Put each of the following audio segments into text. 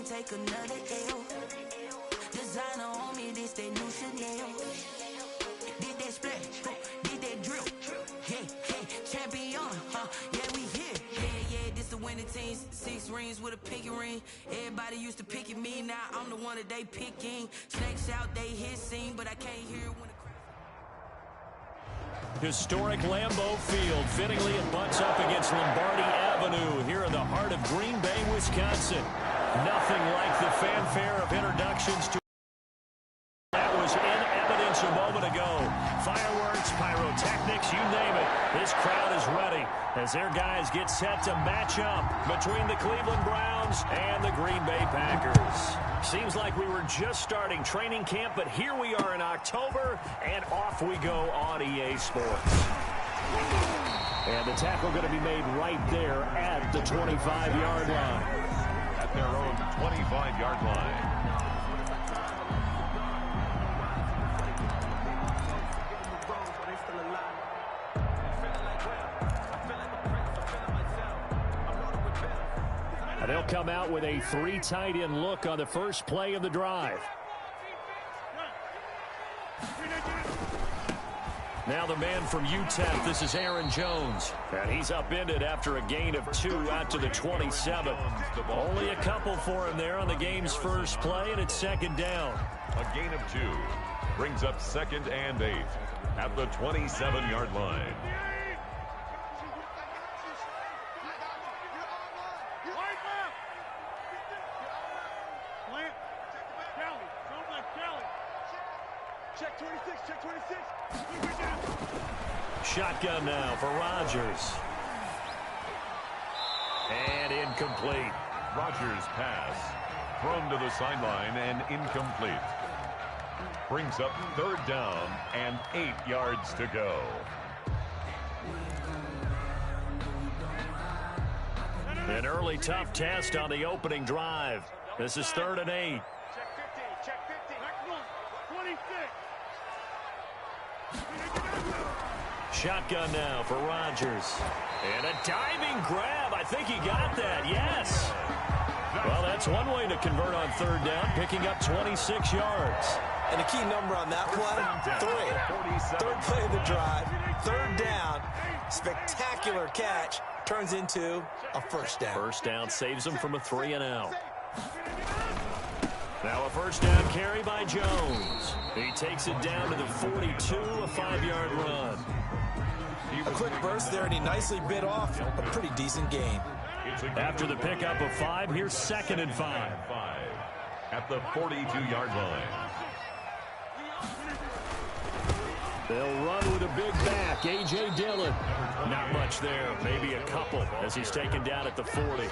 take another L. Designer on me, this that new Chanel. Did that splash, did that drill. Yeah, champion, yeah, we here. Yeah, this the winning team. 6 rings with a pinky ring. Everybody used to pick at me, now I'm the one that they picking. Snakes out, they hissing, but I can't hear when the Historic Lambeau Field. Fittingly, it butts up against Lombardi Avenue here in the heart of Green Bay, Wisconsin. Nothing like the fanfare of introductions to that was in evidence a moment ago. Fireworks, pyrotechnics, you name it. This crowd is ready as their guys get set to match up between the Cleveland Browns and the Green Bay Packers. Seems like we were just starting training camp, but here we are in October, and off we go on EA Sports. And the tackle going to be made right there at the 25-yard line. At their own 25-yard line. They'll come out with a 3 tight end look on the first play of the drive. Now the man from UTEP, this is Aaron Jones. And he's upended after a gain of 2 out to the 27. Only a couple for him there on the game's first play, and it's second down. A gain of 2 brings up 2nd and 8 at the 27-yard line. Check 26, check 26. Shotgun now for Rodgers. And incomplete. Rodgers' pass thrown to the sideline and incomplete. Brings up 3rd down and 8 yards to go. An early tough test on the opening drive. This is 3rd and 8. Check 50. 26. Shotgun now for Rodgers. And a diving grab. I think he got that. Yes. Well, that's one way to convert on 3rd down, picking up 26 yards. And the key number on that play, 3. 3rd play of the drive, 3rd down, spectacular catch, turns into a first down. First down saves him from a 3 and out. Now a first down carry by Jones. He takes it down to the 42, a 5-yard run. A quick burst there, and he nicely bit off a pretty decent gain. After the pickup of 5, here's 2nd and 5. At the 42-yard line. They'll run with a big back, A.J. Dillon. Not much there, maybe a couple as he's taken down at the 40.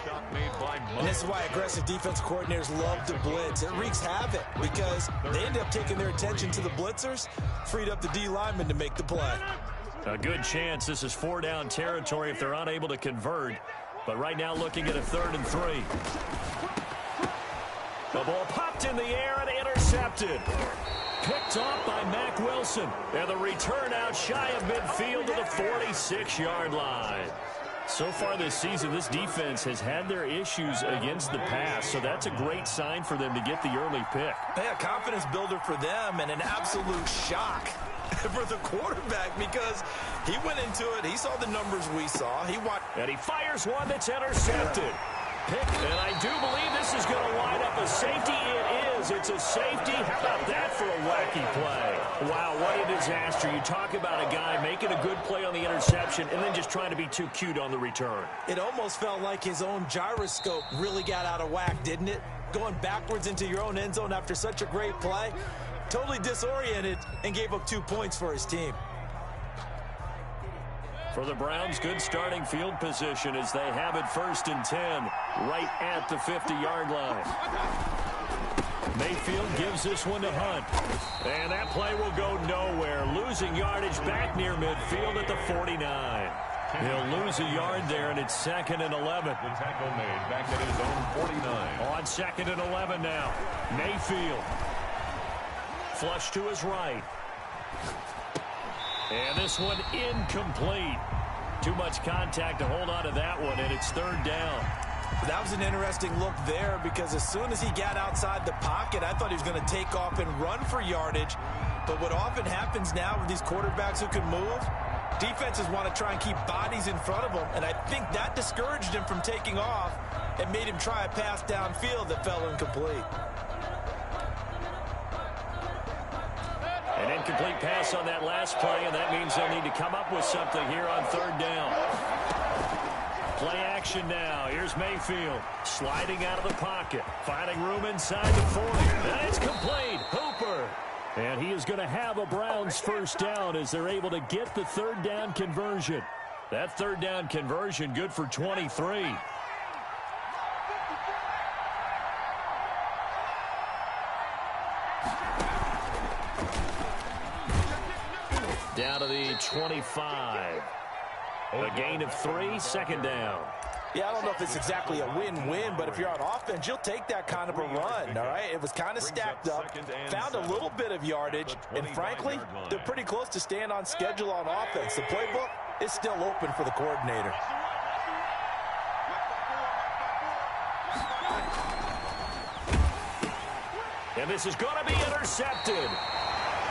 And this is why aggressive defense coordinators love to blitz. It wreaks havoc because they end up taking their attention to the blitzers, freed up the D lineman to make the play. A good chance this is 4-down territory if they're unable to convert. But right now looking at a 3rd and 3. The ball popped in the air and intercepted. Picked off by Mack Wilson. And the return out shy of midfield to the 46-yard line. So far this season, this defense has had their issues against the pass, so that's a great sign for them to get the early pick. A confidence builder for them and an absolute shock for the quarterback because he went into it. He saw the numbers we saw. And he fires one that's intercepted. And I do believe this is going to wind up a safety. It is. It's a safety. How about that for a wacky play? Wow, what a disaster. You talk about a guy making a good play on the interception and then just trying to be too cute on the return. It almost felt like his own gyroscope really got out of whack, didn't it? Going backwards into your own end zone after such a great play. Totally disoriented and gave up 2 points for his team. For the Browns, good starting field position as they have it 1st and 10 right at the 50-yard line. Mayfield gives this one to Hunt. And that play will go nowhere. Losing yardage back near midfield at the 49. He'll lose a yard there, and it's 2nd and 11. The tackle made back at his own 49. On 2nd and 11 now. Mayfield. Flush to his right. And this one incomplete. Too much contact to hold on to that one, and it's 3rd down. That was an interesting look there because as soon as he got outside the pocket, I thought he was going to take off and run for yardage. But what often happens now with these quarterbacks who can move, defenses want to try and keep bodies in front of them, and I think that discouraged him from taking off and made him try a pass downfield that fell incomplete. An incomplete pass on that last play, and that means they'll need to come up with something here on third down. Play action now. Here's Mayfield sliding out of the pocket, finding room inside the 40. And it's complete. Hooper. And he is going to have a Browns first down as they're able to get the third down conversion. That third down conversion good for 23. Down to the 25. A gain of 3, second down. Yeah, I don't know if it's exactly a win-win, but if you're on offense, you'll take that kind of a run, all right? It was kind of stacked up, found a little bit of yardage, and frankly, they're pretty close to staying on schedule on offense. The playbook is still open for the coordinator. And this is going to be intercepted.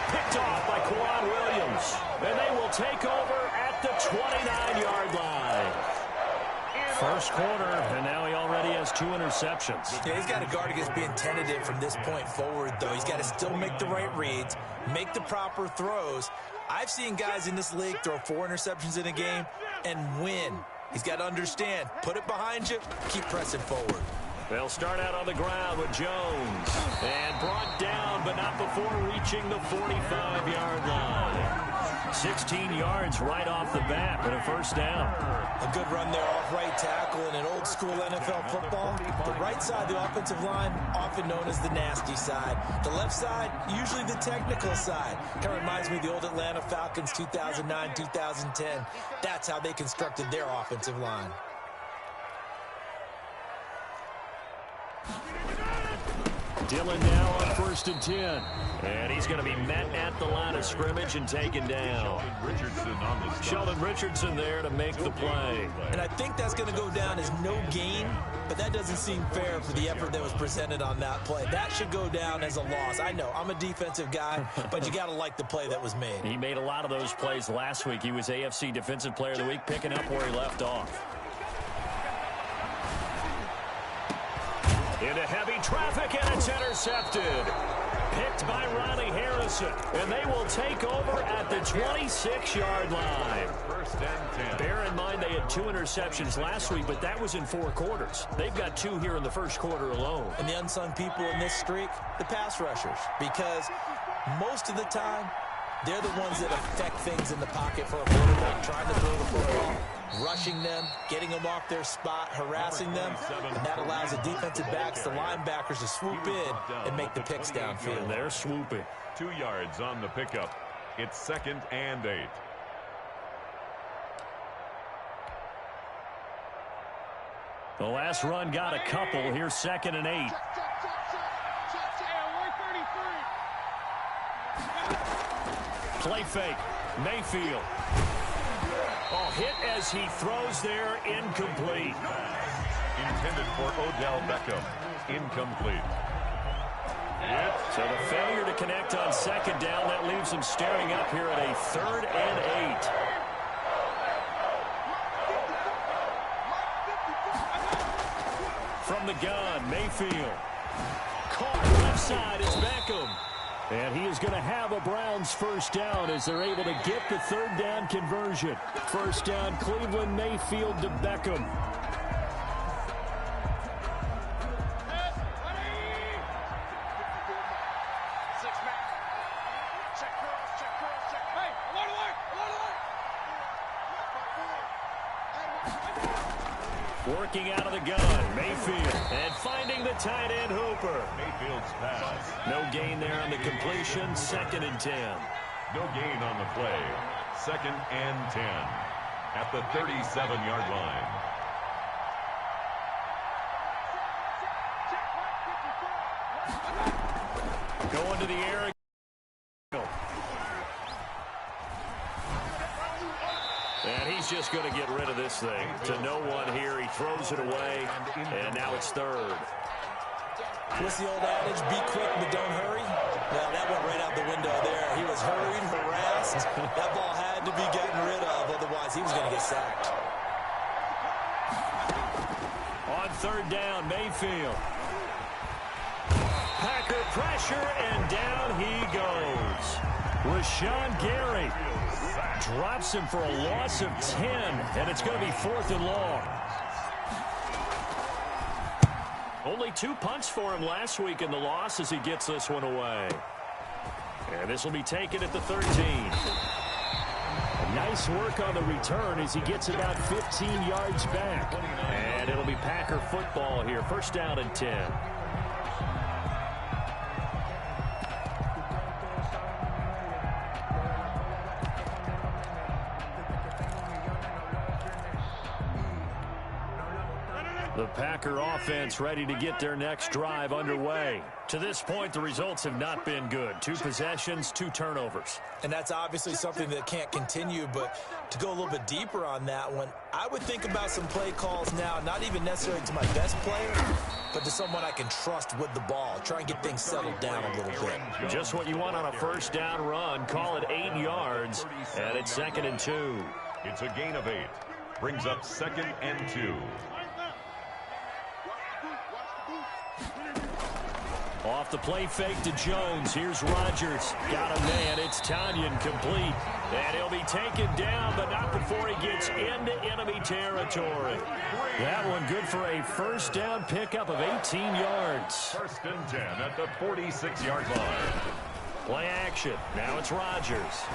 Picked off by Quan Williams. And they will take over at the 29-yard line. First quarter, and now he already has 2 interceptions. Yeah, he's got to guard against being tentative from this point forward, though. He's got to still make the right reads, make the proper throws. I've seen guys in this league throw 4 interceptions in a game and win. He's got to understand, put it behind you, keep pressing forward. They'll start out on the ground with Jones. And brought down, but not before reaching the 45-yard line. 16 yards right off the bat, but a first down. A good run there off right tackle in an old-school NFL football. The right side of the offensive line, often known as the nasty side. The left side, usually the technical side. Kind of reminds me of the old Atlanta Falcons 2009, 2010. That's how they constructed their offensive line. Dillon now on 1st and 10. And he's going to be met at the line of scrimmage and taken down. Sheldon Richardson there to make the play. And I think that's going to go down as no gain, but that doesn't seem fair for the effort that was presented on that play. That should go down as a loss. I know, I'm a defensive guy, but you got to like the play that was made. He made a lot of those plays last week. He was AFC Defensive Player of the Week, picking up where he left off. Into heavy traffic, and it's intercepted. Picked by Ronnie Harrison, and they will take over at the 26-yard line. First and 10. Bear in mind they had 2 interceptions last week, but that was in 4 quarters. They've got 2 here in the first quarter alone. And the unsung people in this streak, the pass rushers, because most of the time, they're the ones that affect things in the pocket for a quarterback, trying to throw the football, rushing them, getting them off their spot, harassing them, and that allows the defensive backs, the linebackers, to swoop in and make the picks downfield. And they're swooping. 2 yards on the pickup. It's 2nd and 8. The last run got a couple. Here's 2nd and 8. Play fake. Mayfield. Oh, hit as he throws there. Incomplete. Intended for Odell Beckham. Incomplete. So the failure to connect on 2nd down, that leaves him staring up here at a 3rd and 8. From the gun, Mayfield. Caught left side is Beckham. And he is going to have a Browns first down as they're able to get the 3rd down conversion. First down, Cleveland, Mayfield to Beckham. Working out of the gun, Mayfield, and finding the tight end, Hooper. Mayfield's pass. No gain there on the completion, 2nd and 10. No gain on the play. 2nd and 10 at the 37-yard line. Going to the air. And he's just going to get rid of this thing. To no one here. He throws it away, and now it's third. What's the old adage? Be quick, but don't hurry. Well, that went right out the window there. He was hurried, harassed. That ball had to be getting rid of. Otherwise, he was going to get sacked. On third down, Mayfield. Packer pressure, and down he goes. Rashawn Gary drops him for a loss of 10, and it's going to be 4th and long. Only 2 punts for him last week in the loss as he gets this one away. And this will be taken at the 13. Nice work on the return as he gets about 15 yards back. And it'll be Packer football here. First down and 10. The Packer offense ready to get their next drive underway. To this point, the results have not been good. 2 possessions, 2 turnovers. And that's obviously something that can't continue, but to go a little bit deeper on that one, I would think about some play calls now, not even necessarily to my best player, but to someone I can trust with the ball. Try and get things settled down a little bit. Just what you want on a first down run. Call it 8 yards, and it's 2nd and 2. It's a gain of 8. Brings up 2nd and 2. Off the play fake to Jones. Here's Rodgers. Got a man. It's Tanyan complete. And he'll be taken down, but not before he gets into enemy territory. That one good for a first down pickup of 18 yards. 1st and 10 at the 46-yard line. Play action. Now it's Rodgers.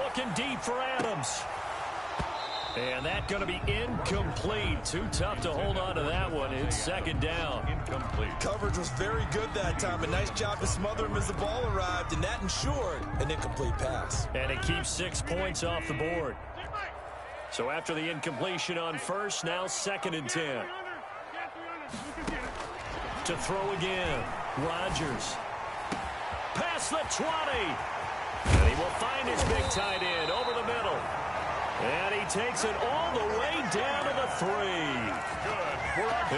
Looking deep for Adams. And that's going to be incomplete. Too tough to hold on to that one. It's 2nd down. Incomplete. Coverage was very good that time. A nice job to smother him as the ball arrived, and that ensured an incomplete pass. And it keeps 6 points off the board. So after the incompletion on first, now 2nd and 10. To throw again. Rodgers. Past the 20. And he will find his big tight end over the middle. And he takes it all the way down to the 3.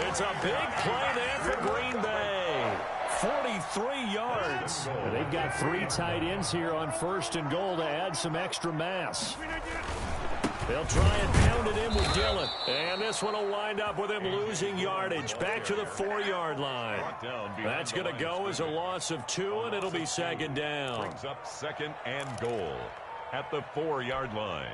It's a big play there for Green Bay. 43 yards. And they've got 3 tight ends here on 1st and goal to add some extra mass. They'll try and pound it in with Dillon. And this one will wind up with him losing yardage. Back to the 4-yard line. That's going to go as a loss of 2, and it'll be 2nd down. Brings up 2nd and goal at the 4-yard line.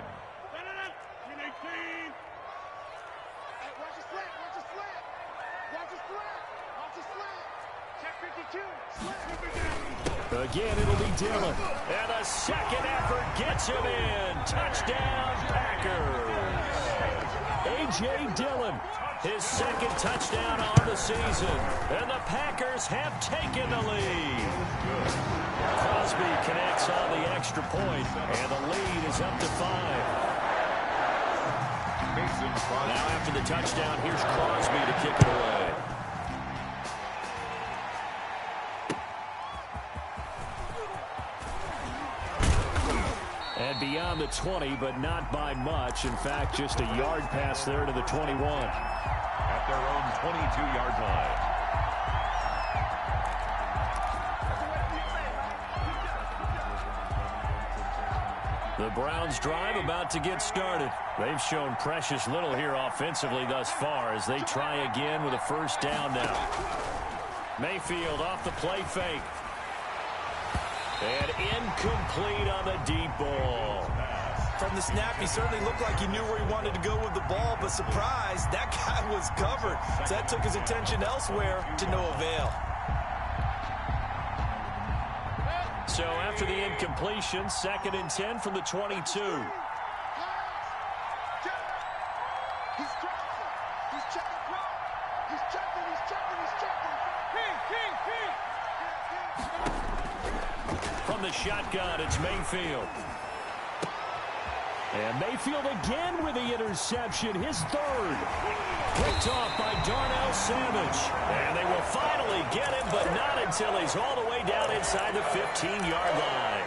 Again, it'll be Dillon. And a second effort gets him in. Touchdown, Packers. A.J. Dillon, his 2nd touchdown on the season. And the Packers have taken the lead. Crosby connects on the extra point, and the lead is up to 5. Now after the touchdown, here's Crosby to kick it away. And beyond the 20, but not by much. In fact, just a yard pass there to the 21. At their own 22-yard line. The Browns drive about to get started. They've shown precious little here offensively thus far as they try again with a first down now. Mayfield off the play fake. And incomplete on the deep ball. From the snap, he certainly looked like he knew where he wanted to go with the ball, but surprise, that guy was covered. So that took his attention elsewhere to no avail. So after the incompletion, 2nd and 10 from the 22. From the shotgun, it's Mayfield. And Mayfield again with the interception, his 3rd. Picked off by Darnell Savage. And they will finally get him, but not until he's all the way down inside the 15-yard line.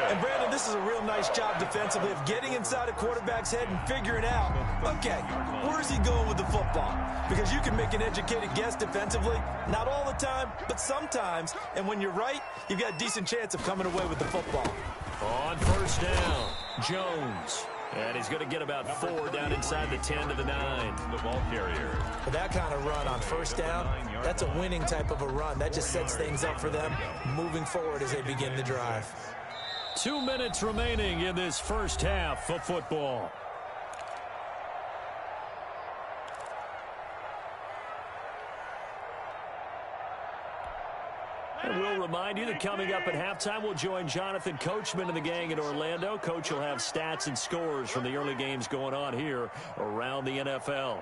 And Brandon, this is a real nice job defensively of getting inside a quarterback's head and figuring out, okay, where is he going with the football? Because you can make an educated guess defensively, not all the time, but sometimes. And when you're right, you've got a decent chance of coming away with the football. On first down, Jones. And he's going to get about 4 down inside the 10 to the 9. The ball carrier. For that kind of run on first down, that's a winning type of a run. That just sets things up for them moving forward as they begin the drive. 2 minutes remaining in this first half of football. And we'll remind you that coming up at halftime, we'll join Jonathan Coachman and the gang in Orlando. Coach will have stats and scores from the early games going on here around the NFL.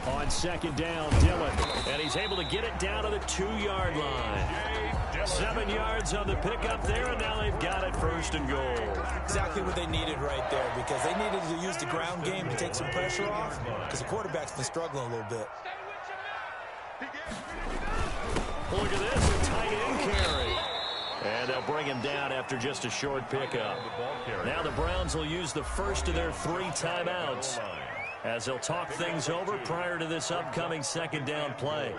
On second down, Dillon. And he's able to get it down to the 2-yard line. 7 yards on the pickup there, and now they've got it first and goal. Exactly what they needed right there, because they needed to use the ground game to take some pressure off, because the quarterback's been struggling a little bit. Look at this, a tight end carry. And they'll bring him down after just a short pickup. Now the Browns will use the first of their 3 timeouts as they'll talk things over prior to this upcoming second down play.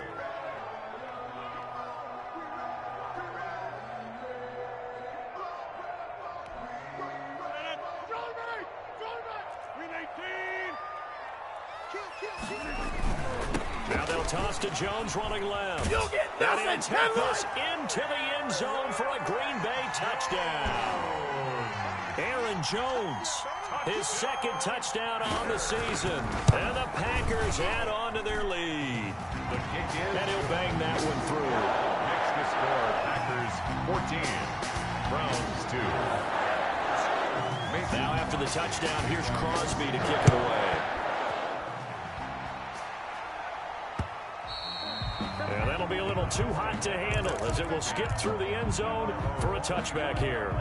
Now they'll toss to Jones running left. And he'll take this into the end zone for a Green Bay touchdown. Aaron Jones, his second touchdown on the season. And the Packers add on to their lead. And he'll bang that one through. Next to score, Packers 14, Browns 2. Now after the touchdown, here's Crosby to kick it away. And that'll be a little too hot to handle as it will skip through the end zone for a touchback here.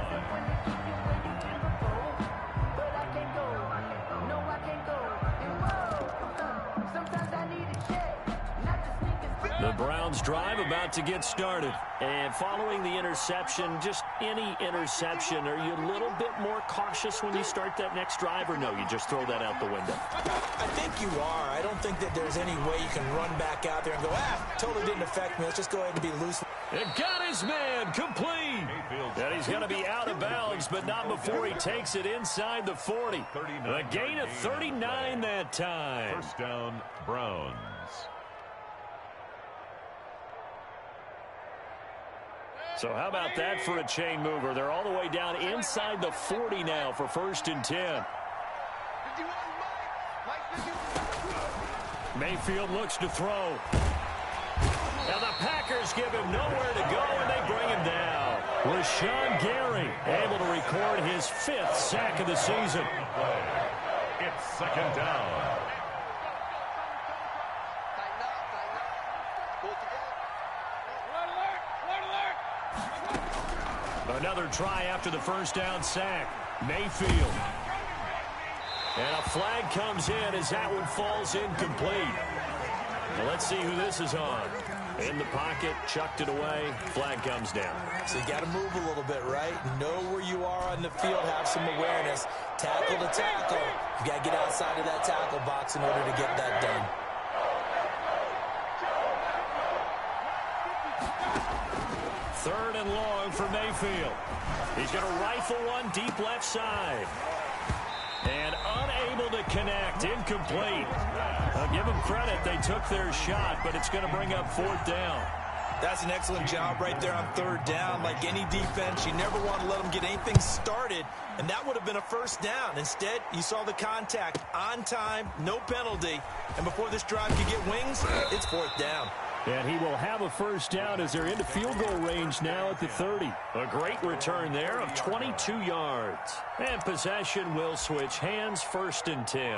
The Browns drive about to get started. And following the interception, just any interception, are you a little bit more cautious when you start that next drive, or no, you just throw that out the window? I think you are. I don't think that there's any way you can run back out there and go, totally didn't affect me. Let's just go ahead and be loose. It got his man complete. And he's going to be out of bounds, but not before he takes it inside the 40. A gain of 39 that time. First down, Browns. So how about that for a chain mover? They're all the way down inside the 40 now for 1st and 10. Mayfield looks to throw. Now the Packers give him nowhere to go, and they bring him down. Rashawn Gary able to record his 5th sack of the season. It's second down. Another try after the first down sack. Mayfield. And a flag comes in as that one falls incomplete. Now let's see who this is on. In the pocket, chucked it away, flag comes down. So you got to move a little bit, right? Know where you are on the field, have some awareness. Tackle to tackle. You got to get outside of that tackle box in order to get that done. Third and long for Mayfield. He's going to rifle one deep left side. And unable to connect, incomplete. I'll give them credit, they took their shot, but it's going to bring up 4th down. That's an excellent job right there on 3rd down. Like any defense, you never want to let them get anything started, and that would have been a first down. Instead, you saw the contact on time, no penalty, and before this drive could get wings, it's 4th down. And he will have a first down as they're into field goal range now at the 30. A great return there of 22 yards. And possession will switch hands, 1st and 10.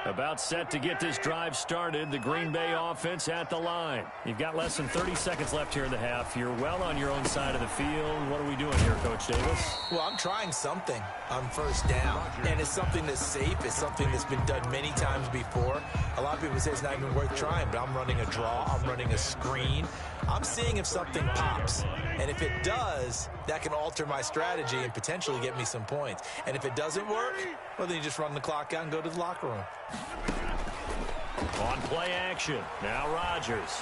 About set to get this drive started. The Green Bay offense at the line. You've got less than 30 seconds left here in the half. You're well on your own side of the field. What are we doing here, Coach Davis? Well, I'm trying something on first down, and it's something that's safe. It's something that's been done many times before. A lot of people say it's not even worth trying, but I'm running a draw. I'm running a screen. I'm seeing if something pops, and if it does, that can alter my strategy and potentially get me some points. And if it doesn't work, well, then you just run the clock out and go to the locker room. On play action, now Rodgers.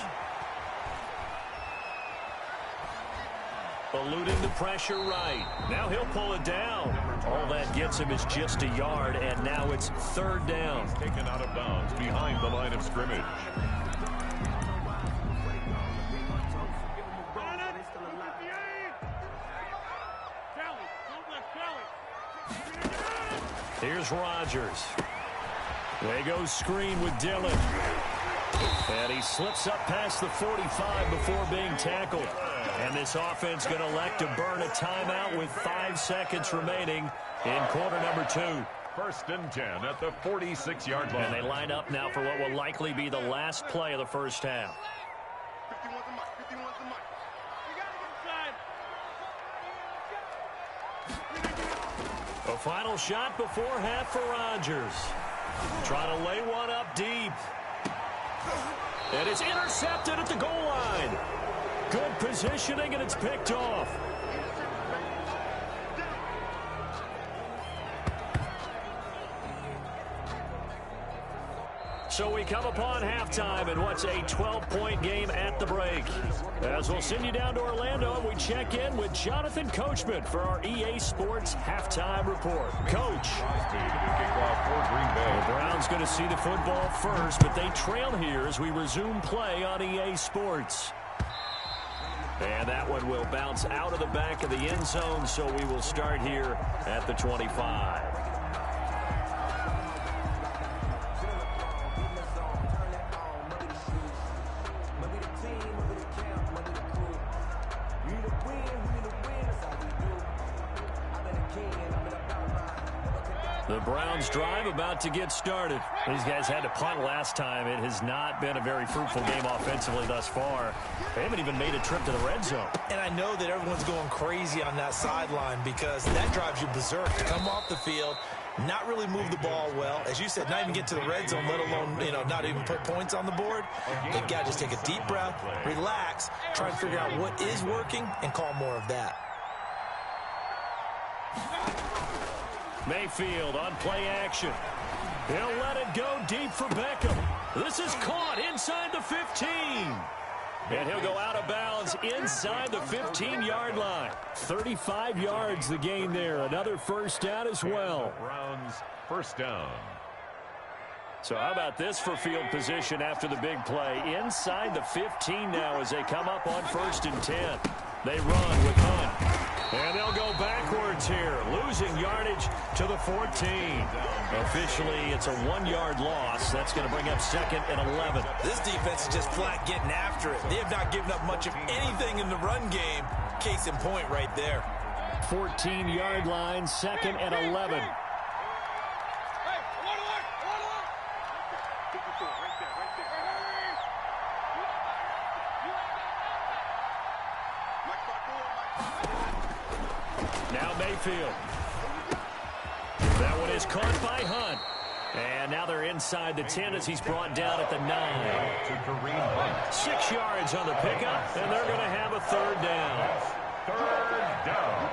Eluding the pressure right. Now he'll pull it down. All that gets him is just a yard, and now it's third down. Taken out of bounds behind the line of scrimmage. Here's Rodgers. They go screen with Dillon. And he slips up past the 45 before being tackled. And this offense going to elect to burn a timeout with 5 seconds remaining in quarter number 2. First and 10 at the 46-yard line. And they line up now for what will likely be the last play of the first half. 51's the mic. 51's the mic. You got to get inside. A final shot before half for Rodgers. Trying to lay one up deep. And it's intercepted at the goal line. Good positioning, and it's picked off. So we come upon halftime in what's a 12-point game at the break. As we'll send you down to Orlando, we check in with Jonathan Coachman for our EA Sports Halftime Report. Coach. The Browns going to see the football first, but they trail here as we resume play on EA Sports. And that one will bounce out of the back of the end zone, so we will start here at the 25. The Browns drive about to get started. These guys had to punt last time. It has not been a very fruitful game offensively thus far. They haven't even made a trip to the red zone. And I know that everyone's going crazy on that sideline because that drives you berserk to come off the field, not really move the ball well. As you said, not even get to the red zone, let alone, not even put points on the board. They've got to just take a deep breath, relax, try and figure out what is working, and call more of that. Mayfield on play action. He'll let it go deep for Beckham. This is caught inside the 15. And he'll go out of bounds inside the 15-yard line. 35 yards the gain there. Another first down as well. Browns first down. So how about this for field position after the big play? Inside the 15 now as they come up on 1st and 10. They run with Hunt. And they'll go backwards here, losing yardage to the 14. Officially, it's a 1-yard loss. That's going to bring up 2nd and 11. This defense is just flat getting after it. They have not given up much of anything in the run game. Case in point right there. 14-yard line, 2nd and 11. Now Mayfield. That one is caught by Hunt. And now they're inside the 10 as he's brought down at the 9. 6 yards on the pickup, and they're going to have a third down. Third down.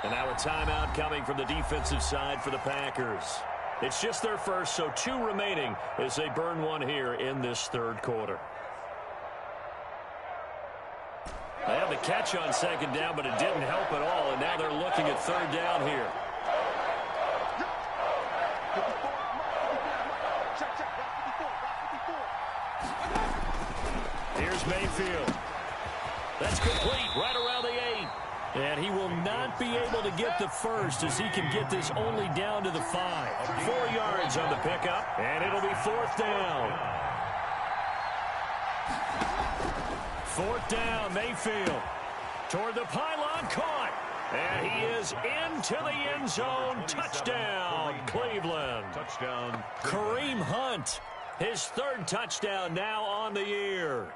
And now a timeout coming from the defensive side for the Packers. It's just their first, so 2 remaining as they burn one here in this third quarter. They had the catch on 2nd down, but it didn't help at all, and now they're looking at 3rd down here. Here's Mayfield. That's complete right around the 8. And he will not be able to get the first as he can get this only down to the 5. 4 yards on the pickup, and it'll be 4th down. 4th down, Mayfield. Toward the pylon, caught. And he is into the end zone. Touchdown, Cleveland. Touchdown. Kareem Hunt, his third touchdown now on the year.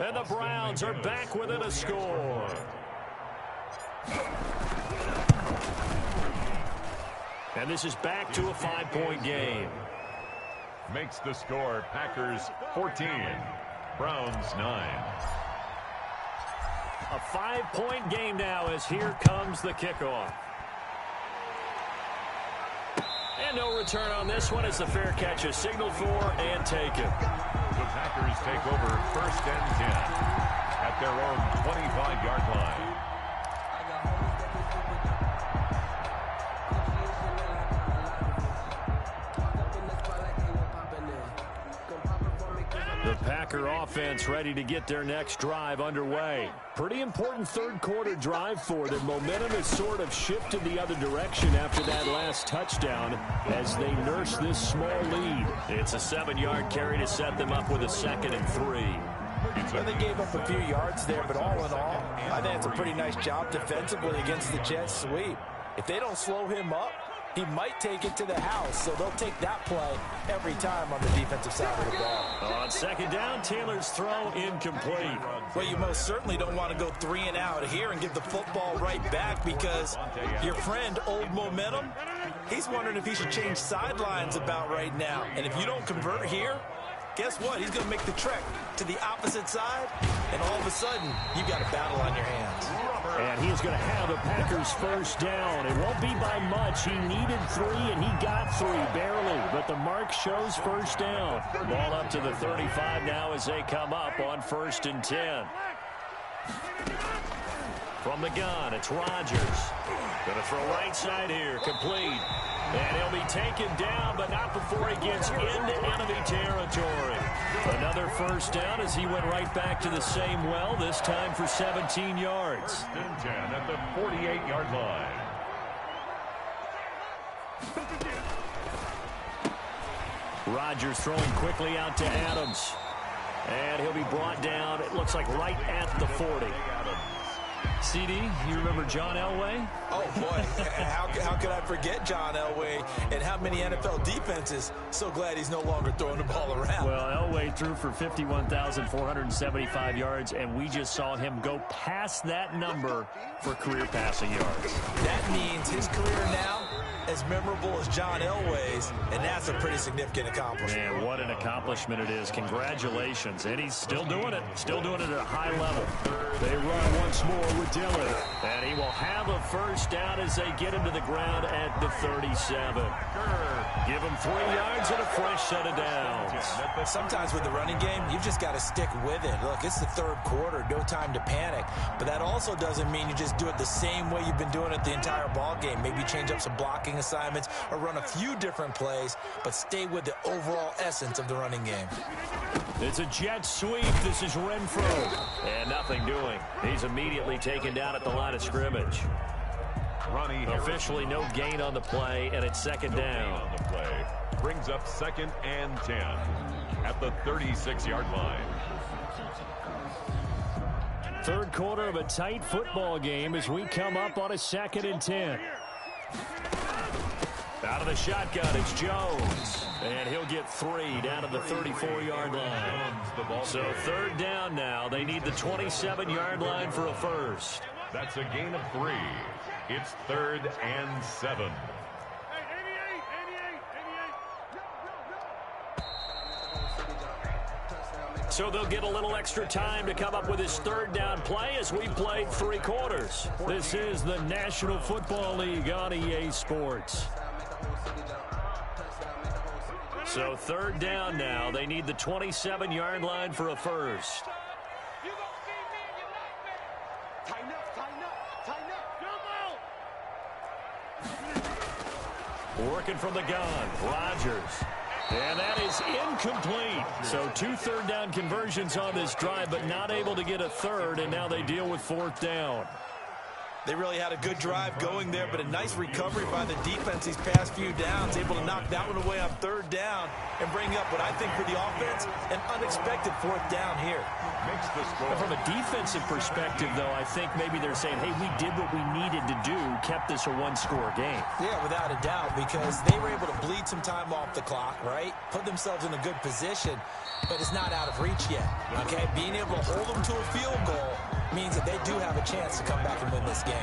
And the Browns are back within a score. And this is back to a 5-point game. Makes the score Packers 14, Browns 9. A 5-point game now as here comes the kickoff. And no return on this one as the fair catch is signaled for and taken. The Packers take over 1st and 10 at their own 25-yard line. The Packer offense ready to get their next drive underway. Pretty important third quarter drive for them. Momentum has sort of shifted the other direction after that last touchdown as they nurse this small lead. It's a 7-yard carry to set them up with a 2nd and 3. Well, they gave up a few yards there, but all in all, I think it's a pretty nice job defensively against the Jets sweep. If they don't slow him up, he might take it to the house, so they'll take that play every time on the defensive side of the ball. On 2nd down, Taylor's throw incomplete. Well, you most certainly don't want to go 3 and out here and give the football right back because your friend, Old Momentum, he's wondering if he should change sidelines about right now. And if you don't convert here, guess what? He's going to make the trek to the opposite side, and all of a sudden, you've got a battle on your hands. And he's going to have the Packers 1st down. It won't be by much. He needed 3, and he got 3, barely. But the mark shows 1st down. Ball up to the 35 now as they come up on 1st and 10. From the gun, it's Rodgers. Going to throw right side here, complete. And he'll be taken down, but not before he gets into enemy territory. Another 1st down as he went right back to the same well, this time for 17 yards. 1st and 10 at the 48-yard line. Rodgers throwing quickly out to Adams. And he'll be brought down, it looks like right at the 40. CD, you remember John Elway? Oh, boy. How could I forget John Elway and how many NFL defenses? So glad he's no longer throwing the ball around. Well, Elway threw for 51,475 yards, and we just saw him go past that number for career passing yards. That means his career now as memorable as John Elway's, and that's a pretty significant accomplishment. Man, what an accomplishment it is. Congratulations. And he's still doing it. Still doing it at a high level. They run once more with Dillon. And he will have a 1st down as they get him to the ground at the 37. Give him 3 yards and a fresh set of downs. Sometimes with the running game, you've just got to stick with it. Look, it's the 3rd quarter. No time to panic. But that also doesn't mean you just do it the same way you've been doing it the entire ball game. Maybe change up some blocking assignments or run a few different plays, but stay with the overall essence of the running game. It's a jet sweep. This is Renfro. And nothing doing. He's immediately taken down at the line of scrimmage. Officially no gain on the play, and it's 2nd down. On the play. Brings up 2nd and 10 at the 36-yard line. 3rd quarter of a tight football game as we come up on a 2nd and 10. Out of the shotgun, it's Jones. And he'll get 3 down to the 34-yard line. So 3rd down now. They need the 27-yard line for a 1st. That's a gain of 3. It's 3rd and 7. So they'll get a little extra time to come up with his 3rd down play as we played 3 quarters. This is the National Football League on EA Sports. So 3rd down now. They need the 27-yard line for a 1st. Working from the gun, Rodgers. And that is incomplete. So 2 3rd down conversions on this drive, but not able to get a 3rd, and now they deal with 4th down. They really had a good drive going there, but a nice recovery by the defense these past few downs, able to knock that one away on third down and bring up what I think for the offense, an unexpected fourth down here. And from a defensive perspective, though, I think maybe they're saying, hey, we did what we needed to do, kept this a one-score game. Yeah, without a doubt, because they were able to bleed some time off the clock, right? Put themselves in a good position, but it's not out of reach yet, okay? Being able to hold them to a field goal means that they do have a chance to come back and win this game.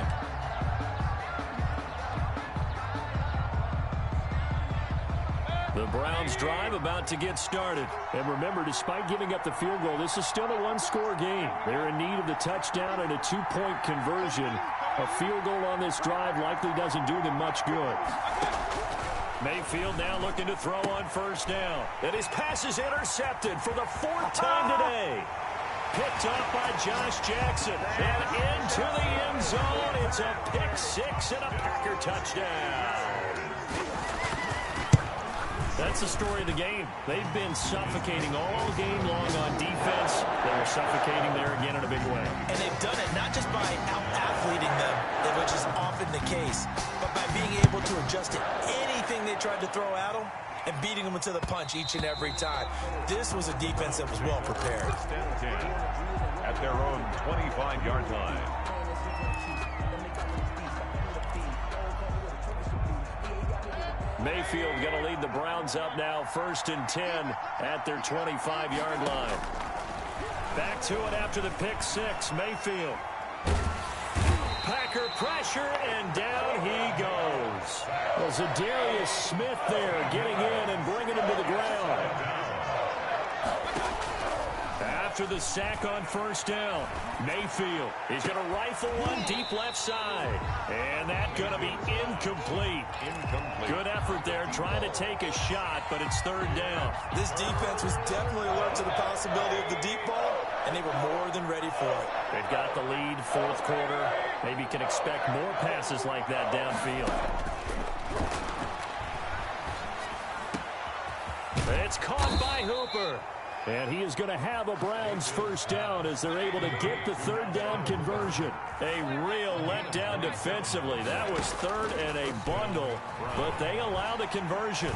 The Browns drive about to get started. And remember, despite giving up the field goal, this is still a one-score game. They're in need of the touchdown and a two-point conversion. A field goal on this drive likely doesn't do them much good. Mayfield now looking to throw on first down. And his pass is intercepted for the fourth time today. Picked up by Josh Jackson. And into the end zone. It's a pick six and a Packer touchdown. That's the story of the game. They've been suffocating all game long on defense. They were suffocating there again in a big way. And they've done it not just by out-athleting them, which is often the case, but by being able to adjust to anything they tried to throw at them and beating them into the punch each and every time. This was a defense that was well prepared. At their own 25-yard line. Mayfield going to lead the Browns up now, 1st and 10 at their 25-yard line. Back to it after the pick six. Mayfield. Packer pressure, and down he goes. Well, Zadarius Smith there getting in and bringing him to the ground. After the sack on first down, Mayfield is going to rifle one deep left side. And that's going to be incomplete. Good effort there trying to take a shot, but it's third down. This defense was definitely alert to the possibility of the deep ball, and they were more than ready for it. They've got the lead, fourth quarter. Maybe can expect more passes like that downfield. It's caught by Hooper. And he is going to have a Browns first down as they're able to get the third down conversion. A real letdown defensively. That was third and a bundle, but they allow the conversion.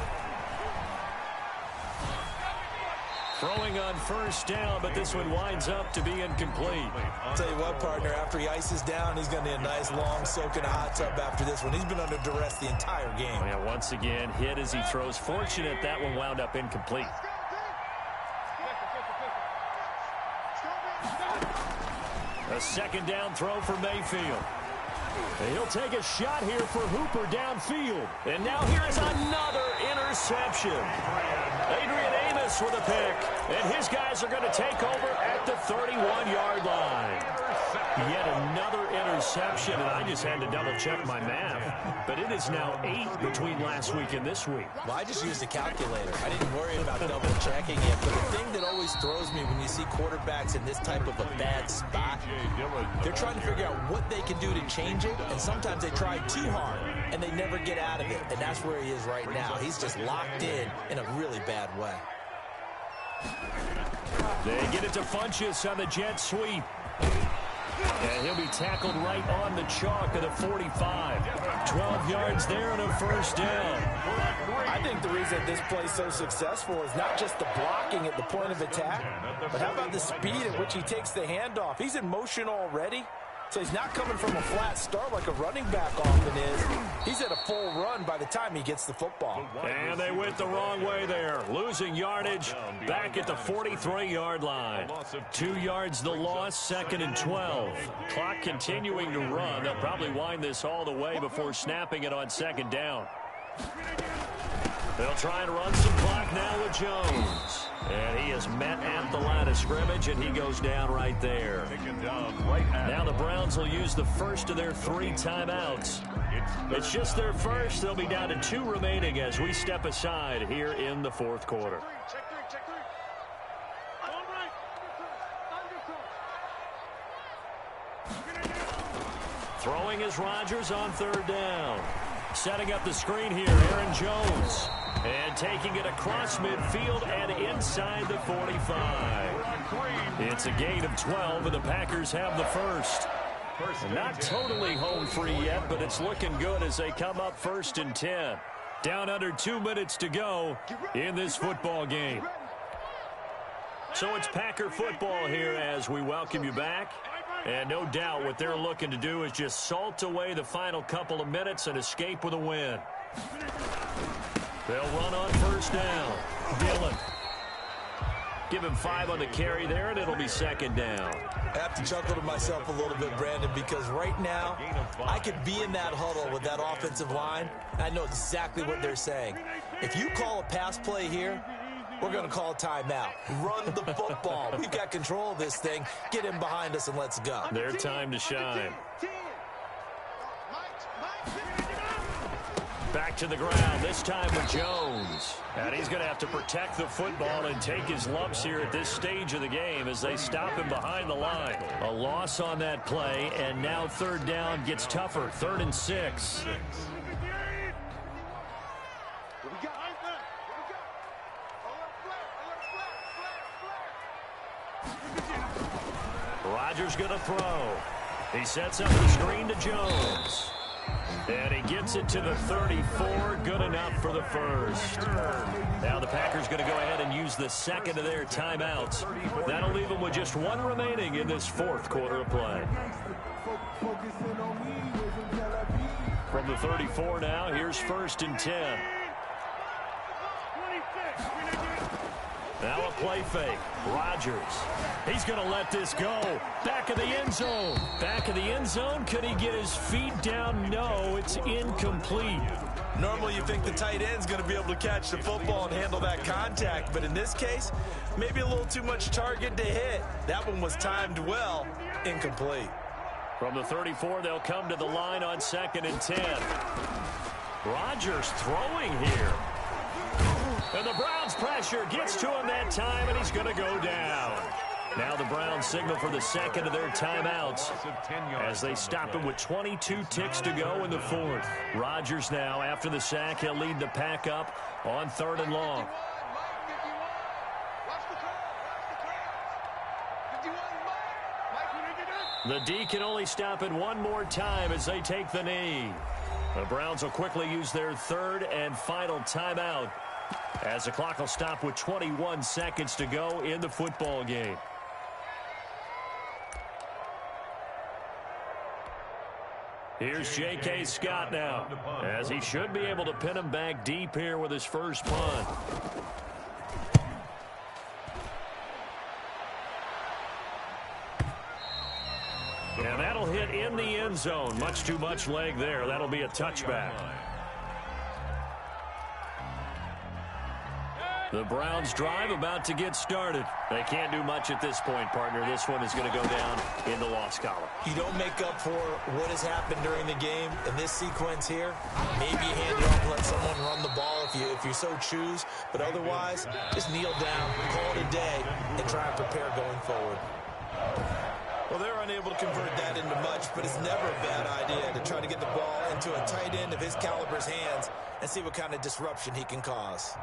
Throwing on first down, but this one winds up to be incomplete. I'll tell you what, partner, after he ices down, he's going to need a nice long soak in a hot tub after this one. He's been under duress the entire game. Yeah, once again, hit as he throws. Fortunate that one wound up incomplete. A second down throw for Mayfield. And he'll take a shot here for Hooper downfield. And now here's another interception. Adrian Amos with a pick. And his guys are going to take over at the 31-yard line. Yet another interception, and I just had to double-check my math. But it is now 8 between last week and this week. Well, I just used a calculator. I didn't worry about double-checking it. But the thing that always throws me when you see quarterbacks in this type of a bad spot, they're trying to figure out what they can do to change it, and sometimes they try too hard, and they never get out of it. And that's where he is right now. He's just locked in a really bad way. They get it to Funchess on the jet sweep. And he'll be tackled right on the chalk of the 45. 12 yards there and a first down. I think the reason this play's so successful is not just the blocking at the point of attack, but how about the speed at which he takes the handoff? He's in motion already, so he's not coming from a flat start like a running back often is. He's at a full run by the time he gets the football. And they went the wrong way there. Losing yardage back at the 43-yard line. 2 yards the loss, 2nd and 12. Clock continuing to run. They'll probably wind this all the way before snapping it on second down. They'll try and run some clock now with Jones. And he is met at the line of scrimmage, and he goes down right there. Now the Browns will use the first of their 3 timeouts. It's just their first. They'll be down to 2 remaining as we step aside here in the fourth quarter. Throwing is Rodgers on third down. Setting up the screen here, Aaron Jones. And taking it across midfield and inside the 45. It's a gain of 12, and the Packers have the first. Not totally home free yet, but it's looking good as they come up 1st and 10. Down under 2 minutes to go in this football game. So it's Packer football here as we welcome you back. And no doubt what they're looking to do is just salt away the final couple of minutes and escape with a win. They'll run on 1st down. Dillon. Give him 5 on the carry there, and it'll be 2nd down. I have to chuckle to myself a little bit, Brandon, because right now I could be in that huddle with that offensive line. I know exactly what they're saying. If you call a pass play here, we're going to call a timeout. Run the football. We've got control of this thing. Get in behind us and let's go. Their time to shine. Back to the ground, this time with Jones. And he's going to have to protect the football and take his lumps here at this stage of the game as they stop him behind the line. A loss on that play, and now 3rd down gets tougher. 3rd and 6. Rodgers going to throw. He sets up the screen to Jones. And he gets it to the 34. Good enough for the 1st. Now the Packers going to go ahead and use the 2nd of their timeouts. That'll leave them with just 1 remaining in this 4th quarter of play. From the 34 now, here's 1st and 10. Now a play fake. Rodgers. He's going to let this go. Back of the end zone. Back of the end zone. Could he get his feet down? No, it's incomplete. Normally you think the tight end's going to be able to catch the football and handle that contact, but in this case, maybe a little too much target to hit. That one was timed well. Incomplete. From the 34, they'll come to the line on 2nd and 10. Rodgers throwing here. And the Browns pressure gets to him that time, and he's going to go down. Now the Browns signal for the 2nd of their timeouts as they stop him with 22 ticks to go in the 4th. Rodgers now, after the sack, he'll lead the pack up on 3rd and long. The D can only stop it one more time as they take the knee. The Browns will quickly use their 3rd and final timeout as the clock will stop with 21 seconds to go in the football game. Here's J.K. Scott now, as he should be able to pin him back deep here with his first punt. And that'll hit in the end zone. Much too much leg there. That'll be a touchback. The Browns drive about to get started. They can't do much at this point, partner. This one is going to go down in the loss column. You don't make up for what has happened during the game in this sequence here. Maybe hand it off and let someone run the ball if you so choose. But otherwise, just kneel down, call it a day, and try and prepare going forward. Well, they're unable to convert that into much, but it's never a bad idea to try to get the ball into a tight end of his caliber's hands and see what kind of disruption he can cause.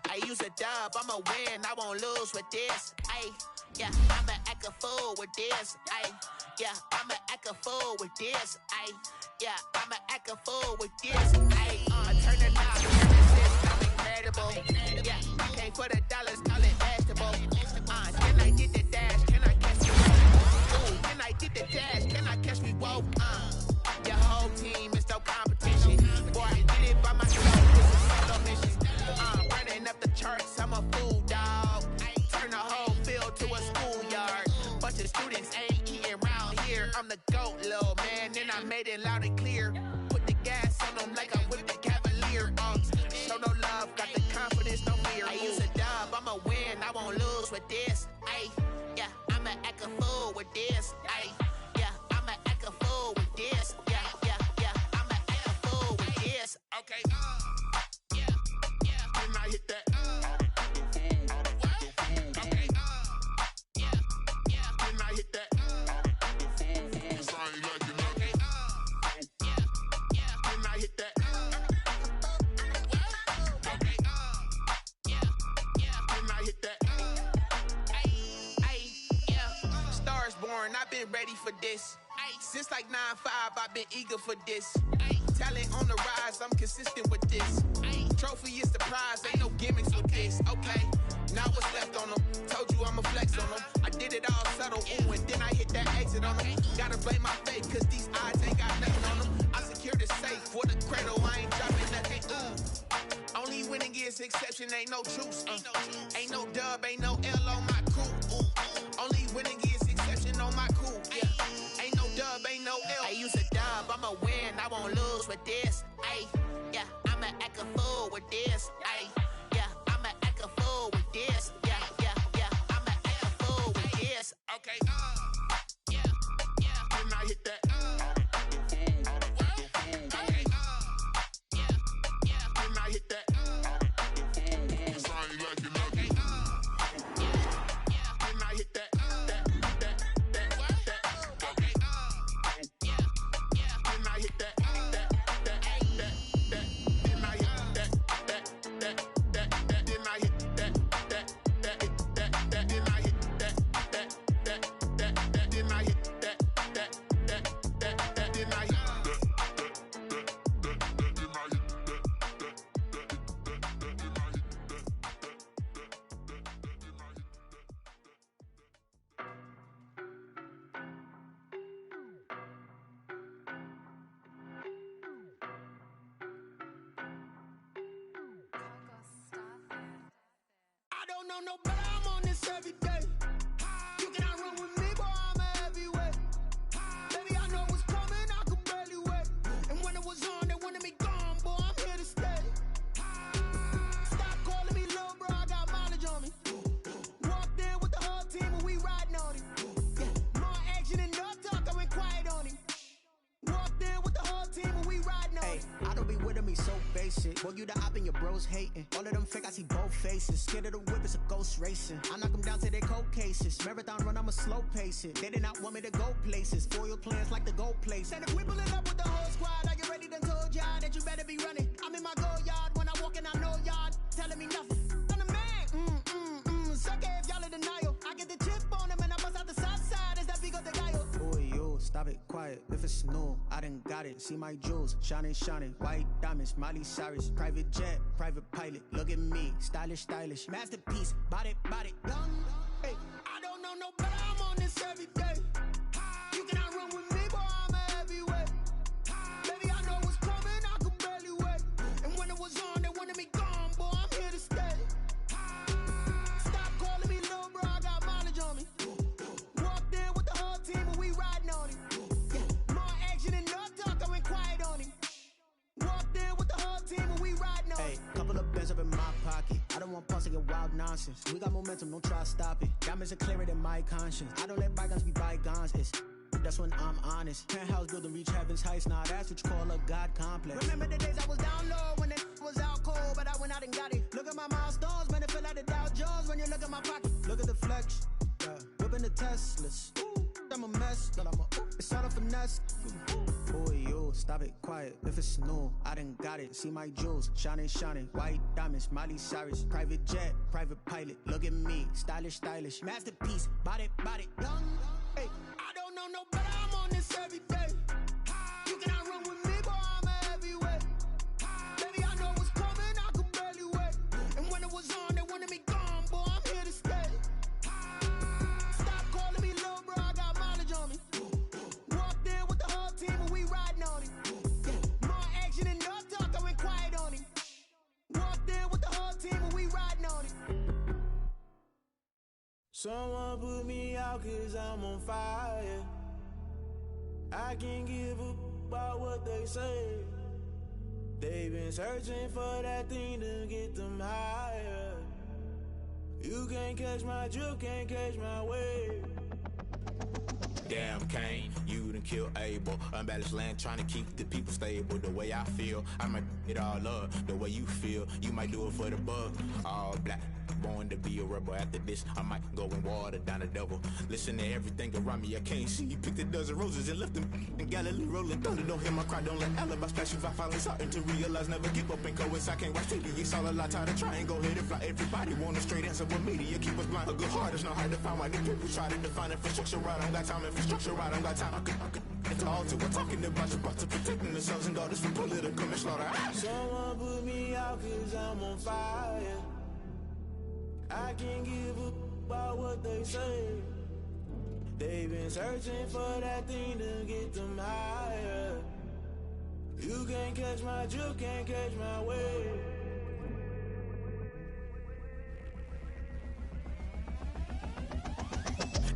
I use a dub, I'ma win, I won't lose with this. Yeah, I'ma act a fool with this. Yeah, I'ma act a fool with this. Yeah, I'ma act a fool with this. I turn it out, I'm incredible. Yeah, came for the dollars, call it vegetable. Can I get the dash? Can I catch me? Ooh, can I get the dash? Can I catch me? Whoa, your whole team is no competition. Boy, I did it by myself. This is solo mission. Running up the charts, I'm a fool, dog. Turn the whole field to a schoolyard. Bunch of students ain't eating round here. I'm the GOAT, little man, and I made it loud and clear. Put the gas on them like I whipped the Cavalier. Show no love, got the confidence, no fear. I use a dub, I'ma win, I won't lose with this. Yeah, I'ma act a fool with this. Yeah, I'ma act a fool with this. Yeah, I'ma act a fool with this. Okay, can I hit that? Okay, can I hit that? for this. Ay, since like 9-5, I've been eager for this. Ay, talent on the rise, I'm consistent with this. Ay, trophy is the prize, ain't no gimmicks with this. Okay, now what's left on them? Told you I'ma flex on them. I did it all subtle, ooh, and then I hit that exit on them. Gotta blame my fate, cause these odds ain't got nothing on them. I secured the safe for the cradle, I ain't dropping nothing. Only winning is exception, ain't no truce. Ain't no dub, ain't no L on my crew. Only winning is exception on my crew. Yeah. Ain't no dub, ain't no L. I use a dub, I'ma win, I won't lose with this. Ay, yeah, I'ma act a fool with this. Ay, yeah, I'ma act a fool with this. Yeah, yeah, yeah, I'ma act a fool with this. Okay, yeah, yeah. Then I hit that. Okay, yeah, yeah. Then I hit that. No, but I'm on this every day. You cannot run with me, boy, I'm a heavyweight. Baby, I know what's coming, I could barely wait. And when it was on, they wanted me gone, boy, I'm here to stay. Stop calling me little bro, I got mileage on me. Walked in with the whole team and we riding on him. Yeah. More action and no talk, I went quiet on him. Walked in with the whole team and we riding on him. I don't be with him, he's so basic. Boy, you the op and your bros hating. All of them fake, I see both faces. Scared of the whip, it's a ghost racing. I knock them down to their cold cases. Marathon run, I'ma slow pace it. They did not want me to go places. Foil plans like the gold place. And if we pulling up with the whole squad, I get ready to told y'all that you better be running. I'm in my go yard when I walk in, I know y'all telling me nothing. I'm the man, suck it if y'all in denial. I get the chip on them and I bust out the south side. Is that big of the guy? Boy, yo, stop it, quiet. If it's new, I done got it. See my jewels, shining, shining. White diamonds, Miley Cyrus. Private jet, private pilot. Look at me, stylish, stylish. Masterpiece, body, young. Hey, I don't know no better, I'm on this every day. You cannot run with me, boy, I'm a heavyweight. Baby, I know what's coming, I could barely wait. And when it was on, they wanted me gone, boy, I'm here to stay. Stop calling me little bro, I got mileage on me. Walked in with the whole team and we riding on him. Yeah. More action and no talk, I went quiet on him. Walked in with the whole team and we riding on him. Hey, couple of bands up in my pocket. I don't want pause to get wild nonsense. We got momentum, don't try to stop it. Diamonds are clearer than my conscience. I don't let bygones be bygones. That's when I'm honest. Penthouse building reach heaven's heights. Now that's what you call a God complex. Remember the days I was down low when it was out cold, but I went out and got it. Look at my milestones, man, it feel like the Dow Jones when you look at my pocket. Look at the flex, yeah. Whipping the Teslas. Ooh, I'm a mess, but I'm a it's all a finesse. Boy, yo, stop it, quiet. If it's new, I done got it. See my jewels, shining, shining. White diamonds, Miley Cyrus. Private jet, private pilot. Look at me, stylish, stylish. Masterpiece, body, young. Hey, I don't know no better, I'm on this every day. You cannot run with me, boy, I'm a heavyweight. Baby, I know what's coming, I could barely wait. And when it was on, they wanted me gone, boy, I'm here to stay. Stop calling me little bro, I got mileage on me. Walked in with the whole team and we riding on him. Yeah. More action and no talk, I went quiet on him. Walked in with the whole team and we riding on him. Someone put me out cause I'm on fire. I can't give up about what they say. They've been searching for that thing to get them higher. You can't catch my drift, can't catch my wave. Damn, Kane, you done killed able. Unbalanced land trying to keep the people stable. The way I feel, I might it all up. The way you feel, you might do it for the buck. All black, born to be a rebel. After this, I might go and water down the devil. Listen to everything around me, I can't see. Picked a dozen roses and left them in Galilee rolling thunder. Don't hear my cry, don't let alibis pass you. I finally starting to realize, never give up and coincide. Can't watch TV, it's all a lot. Tired of trying, go ahead and fly. Everybody want a straight answer with media. Keep us blind. A good heart is not hard to find. Why the people try to define infrastructure right? I don't got time. Infrastructure right, I don't got time. I could it's all to. We're talking about to protecting the sons and daughters from political manslaughter. Someone put me out 'cause I'm on fire. I can't give up about what they say. They've been searching for that thing to get them higher. You can't catch my drift, can't catch my wave.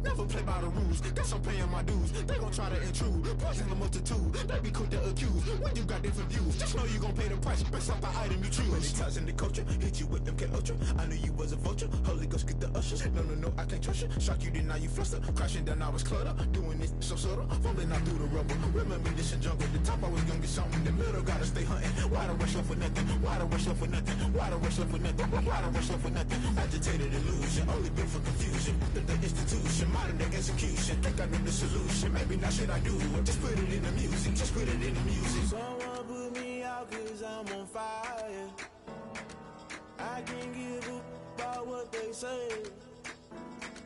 Never play by the rules, guess I'm paying my dues. They gon' try to intrude, poison the multitude. They be quick to accuse when you got different views. Just know you gon' pay the price based off the item you choose. Many times in the culture, hit you with them K Ultra. I knew you was a vulture, Holy Ghost get the ushers. No, I can't trust you. Shock you, then now you fluster. Crashing down, I was cluttered. Doing this so subtle, falling out through the rubble. Remember this in jungle, the top I was gonna get something. The middle gotta stay hunting. Why the rush up for nothing? Why the rush up for nothing? Why the rush up for nothing? Why the rush up for nothing? Agitated illusion, only built for confusion. The institution, modern day execution. Think I know the solution. Maybe not should I do it? Just put it in the music. Just put it in the music. Someone put me out 'cause I'm on fire. I can't give up about what they say.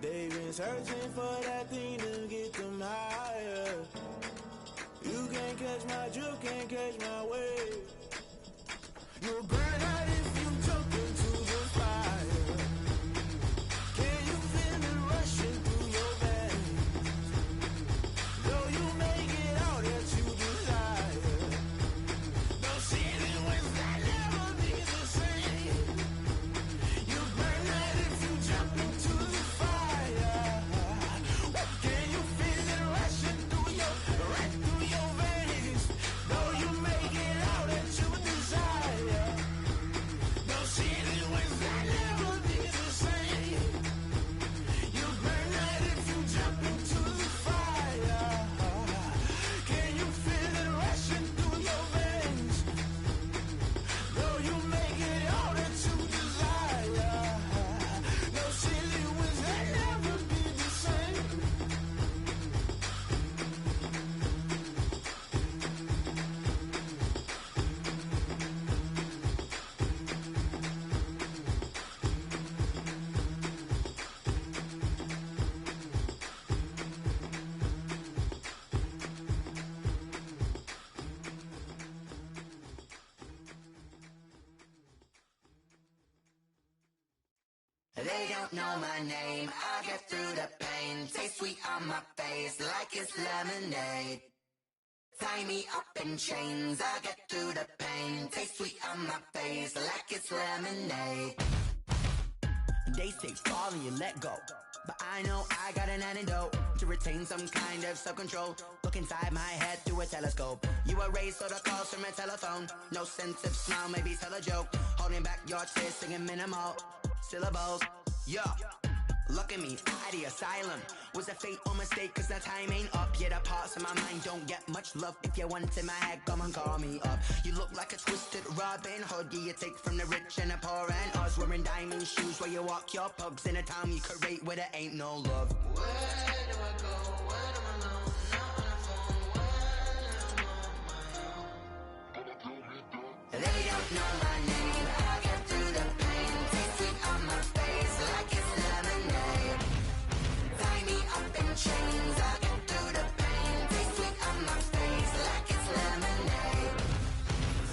They've been searching for that thing to get them higher. You can't catch my drift, can't catch my wave. You'll burn out if you jump into the fire. Can you feel it rushing through your veins? Though you make it out that you desire. No ceiling wins that never be the same. You burn out if you jump into the fire. Can you feel it rushing through your veins? Though you make it out that you desire. No ceiling wins that never be the same. You burn out if you jump into the fire. Can you feel it rushing through your veins? Though you make it all that you desire. No silly wins that never be the same. They don't know my name, I get through the pain. Taste sweet on my face like it's lemonade. Tie me up in chains, I get through the pain. Taste sweet on my face like it's lemonade. They say fall and you let go, but I know I got an antidote to retain some kind of self-control. Look inside my head through a telescope. You erase all the calls from a telephone. No sense of smile, maybe tell a joke. Holding back your tears, singing minimal syllables. Yo, look at me, out the asylum. Was a fate or mistake, 'cause the time ain't up. Yeah, the parts of my mind don't get much love. If you want in my head, come and call me up. You look like a twisted Robin Hood. Yeah, you take from the rich and the poor and us. Wearing diamond shoes where you walk your pugs in a town you create where there ain't no love. Where do I go? When am I alone? Not on the phone. When I'm on my own. They don't know my name. I get through the pain. Taste sweet on my face like it's lemonade. Tie me up in chains. I get through the pain. Taste sweet on my face like it's lemonade.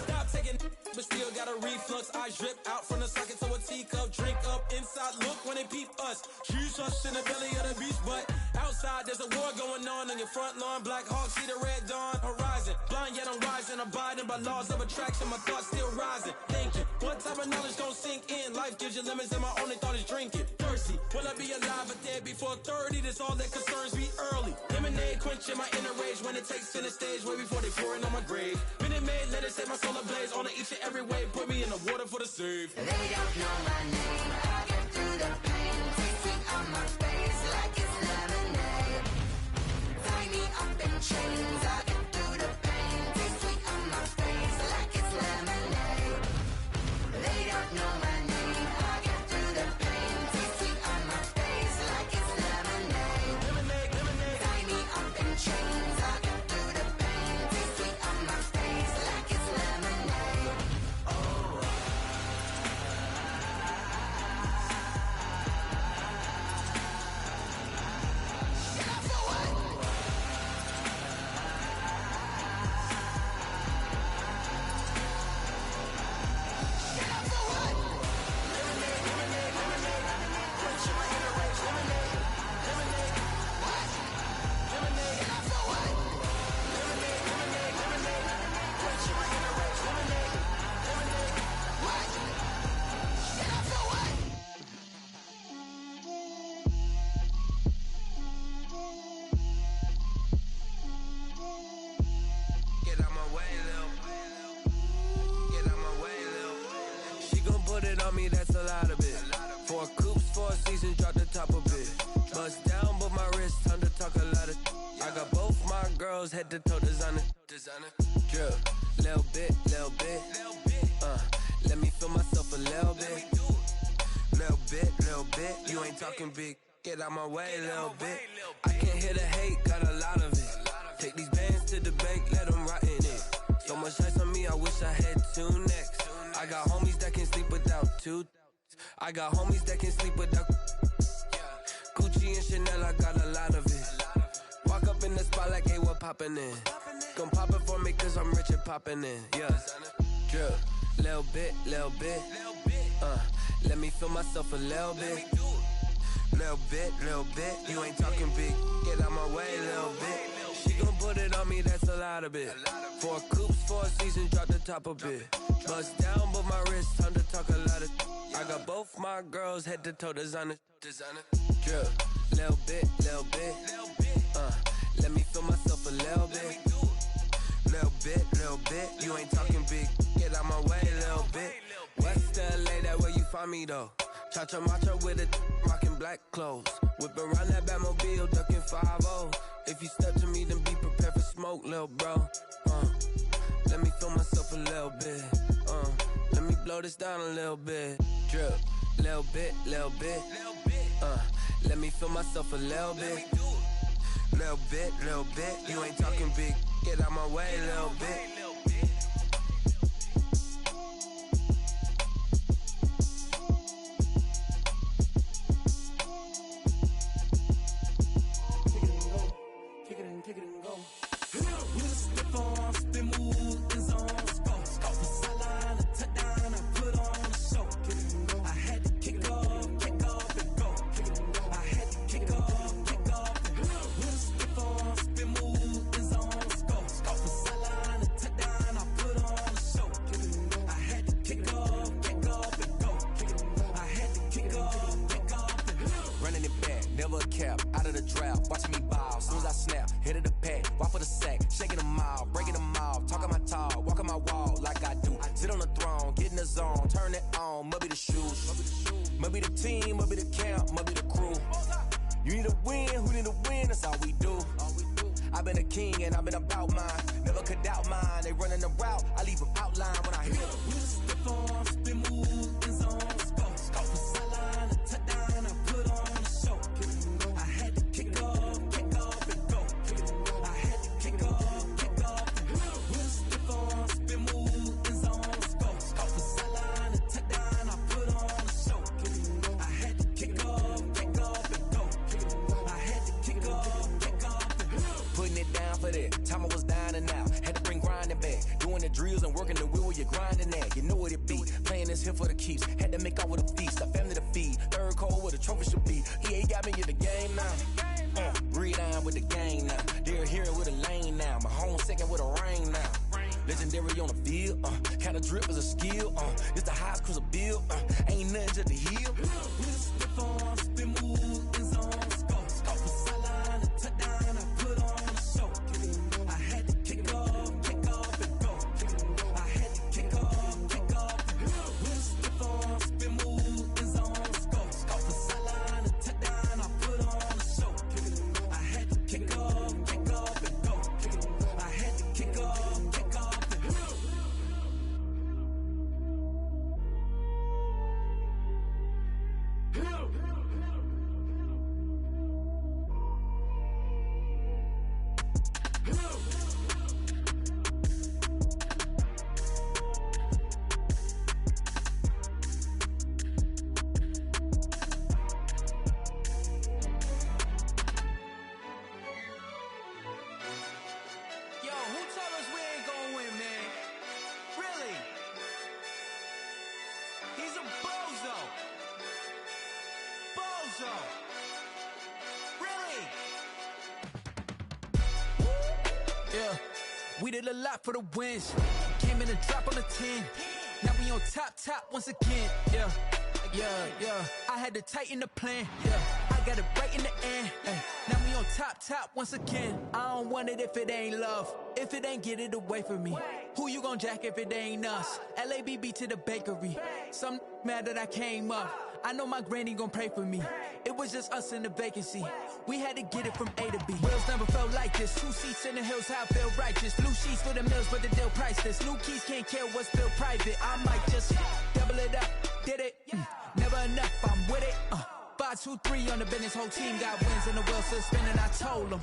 Stop taking but still got a reflux. Eyes drip out from the socket to a teacup. Drink up inside, look when they peep us. Choose us in the belly of the beast, but outside there's a war going on your front lawn. Black Hawk, see the red dawn horizon. Blind yet I'm rising, abiding by laws of attraction. My thoughts still rising, thinking what type of knowledge gon' sink in? Life gives you limits and my only thought is drinking. Thirsty, will I be alive or dead before 30? That's all that concerns me early. Lemonade quenching my inner rage when it takes center stage way before they pouring on my grave. Minute Maid, let it set my soul ablaze on each and every way. Put me in the water for the save. They don't know my name. I get through the pain. Taste sweet on my face like it's lemonade. Tie me up in chains. I me, that's a lot of it. 4 coops, 4 seasons, drop the top a bit. Bust down, but my wrist, time to talk a lot of. I got both my girls head to toe designer. Drip, little bit. Let me feel myself a little bit. Little bit. You ain't talking big. Get out my way, little bit. I can't hear the hate, got a lot of it. Take these bands to the bank, let them rot in it. So much ice on me, I wish I had 2 necks. I got homies that can sleep without 2. I got homies that can sleep without Gucci and Chanel, I got a lot of it. Walk up in the spot like, hey, what poppin' in? Gon' pop it for me cause I'm rich and poppin' in, yeah. Drip, little bit. Let me feel myself a little bit. Little bit. You ain't talking big. Get out my way, little bit. She gon' put it on me, that's a lot of it. 4 coops, 4 seasons, drop the top a bit. Bust down, but my wrist, time to talk a lot of. I got both my girls head to toe designer. Drip, little bit. Let me feel myself a little bit. Little bit. You ain't talking big. Get out my way, little bit. West LA, that where you find me though. Cha-cha matcha with it, rockin' black clothes. Whip around that Batmobile, ducking 5-0. If you step to me, then be prepared for smoke, lil' bro. Let me feel myself a little bit. Let me blow this down a little bit. Drip, little bit. Let me feel myself a little bit. Little bit. You ain't talking big. Get out my way, little bit. We did a lot for the wins. Came in and drop on the 10. Now we on top once again. Yeah. I had to tighten the plan. Yeah. I got it right in the end. Ay, now we on top once again. I don't want it if it ain't love. If it ain't, get it away from me. Who you gon' jack if it ain't us? LABB to the bakery. Some mad that I came up. I know my granny gon' pray for me. It was just us in the vacancy. We had to get it from A to B. Wheels never felt like this. 2 seats in the hills, how I feel righteous. Blue sheets for the mills, but the deal priceless. New keys can't kill what's still private. I might just double it up. Did it? Never enough, I'm with it. 5, 2, 3 on the business. Whole team got wins and the wheels still spinning. I told them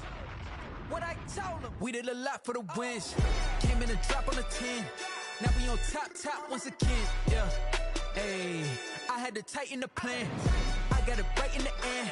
what I told them. We did a lot for the wins. Came in a drop on the 10. Now we on top once again. Yeah. Hey, I had to tighten the plan. I got it right in the end.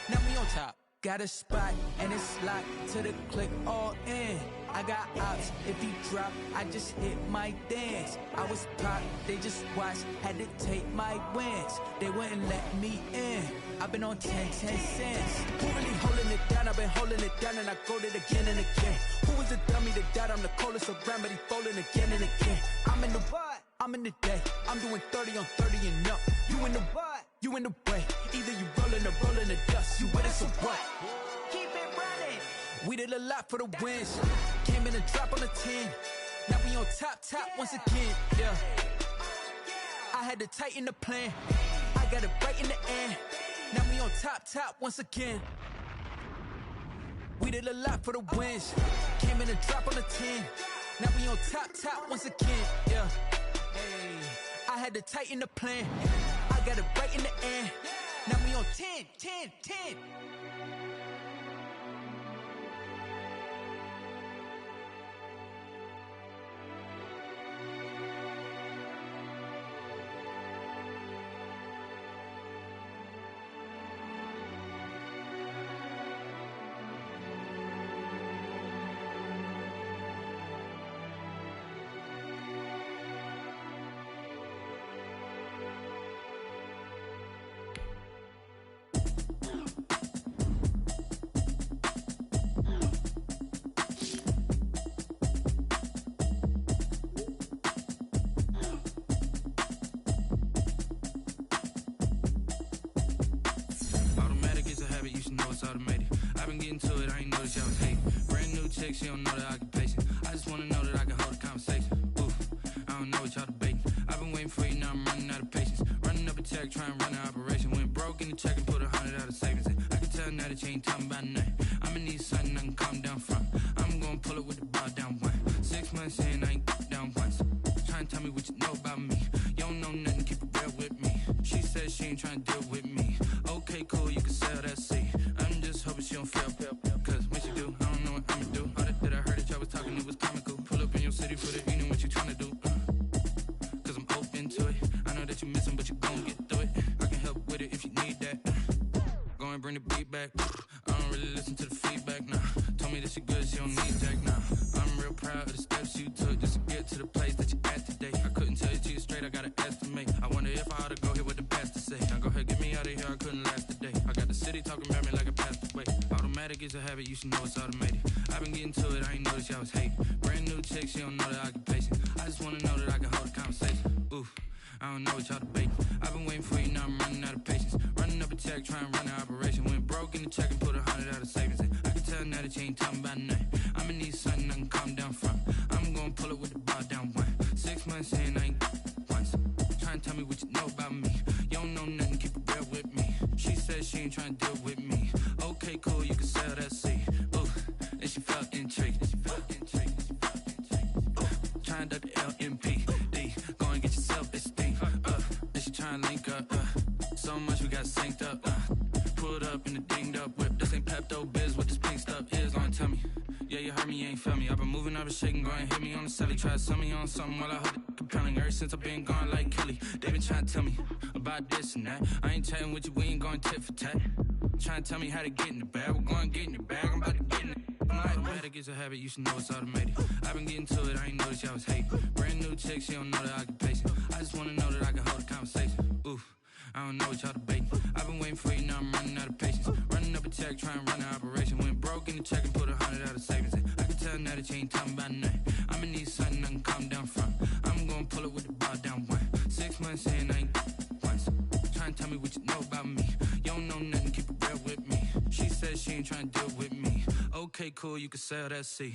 Now we on top. Got a spot and it's locked to the click all in. I got ops, if he drop, I just hit my dance. I was pop, they just watched, had to take my wins. They wouldn't let me in. I've been on 10 cents. Who really holding it down? I've been holding it down and I go it again and again. Who was the dummy that died? I'm the coldest around, but he folding again and again. I'm in the what? I'm in the day. I'm doing 30 on 30 and up. You in the what? You in the way. Either you rolling or rolling the dust. You with us or what? Keep it running. We did a lot for the wins. Came in a drop on the 10. Now we on top once again. Yeah. I had to tighten the plan. I got it right in the end. Now we on top once again. We did a lot for the wins. Came in a drop on the 10. Now we on top once again. Yeah. Hey, I had to tighten the plan. I got it right in the end. Now we on 10. She don't know the occupation. I just wanna know that I can hold a conversation. Oof, I don't know what y'all debating. I've been waiting for you, now I'm running out of patience. Running up a check, trying to run an operation. Went broke in the check and put 100 out of savings. And I can tell now that you ain't talking about nothing. I'ma need something I can calm down from. I'm gonna pull it with the bar down one. 6 months in, I ain't down once. Trying to tell me what you know about me. You don't know nothing, keep it real with me. She said she ain't trying to deal with me. Okay, cool, you can sell that seat. I'm just hoping she don't feel. Cause when she do, I don't know what I'ma do. All that I heard that y'all was talking, it was comical. Pull up in your city for the evening, what you tryna do? Cause I'm open to it. I know that you missing, but you gon' get through it. I can help with it if you need that. Go and bring the beat back. I don't really listen to the feedback, nah. Told me that she good, she don't need Jack, nah. I'm real proud of the steps you took just to get to the place that you at today. I couldn't tell you to you straight, I gotta estimate. I wonder if I ought to go here with the best to say. Now go ahead, get me out of here, I couldn't last today. I got the city talking about me like a passed away. Automatic is a habit, you should know it's automated. I've been getting to it, I ain't noticed y'all was hating. Brand new chick, she don't know the occupation. I just wanna know that I can hold a conversation. Oof, I don't know what y'all debating. I've been waiting for you, now I'm running out of patience. Running up a check, trying to run an operation. Went broke in the check and put 100 out of savings. And I can tell now that you ain't talking about nothing. I'ma need something I can calm down from. I'm gonna pull it with the bar down one. 6 months in, I ain't once. Trying to tell me what you know about me. You don't know nothing, keep it real with me. She said she ain't trying to deal with me. Okay, cool, you can sell that seat. Ooh, and she felt intrigued. Trying to duck the LMPD. Go and get yourself this thing. And she trying to link up. So much we got synced up. Pulled up in the dinged up whip. This ain't Pepto-Biz, what this pink stuff is. Long tell me. Yeah, you heard me, you ain't felt me. I've been moving, I've been shaking, go and hit me on the celly. Try to sell me on something while I hold it compelling. Ever since I've been gone like Kelly, they been trying to tell me about this and that. I ain't chatting with you, we ain't going tit for tat. Trying to tell me how to get in the bag. We're going to get in the bag, I'm about to get in it. Automatic is a habit, you should know it's automated. I've been getting to it, I ain't noticed y'all was hating. Brand new chick, she don't know the occupation. I just wanna know that I can hold a conversation. Oof, I don't know what y'all debating. I've been waiting for you, now I'm running out of patience. Running up a check, trying to run an operation. Went broke in the check and put 100 out of savings. And I can tell now that you ain't talking about nothing. I'ma need something I can calm down from. I'm gonna pull it with the bar down one. 6 months in, I ain't once. Trying to tell me what you know about me. You don't know nothing, keep it real with me. said she ain't trying to deal with me. Okay, cool, you can sail that sea.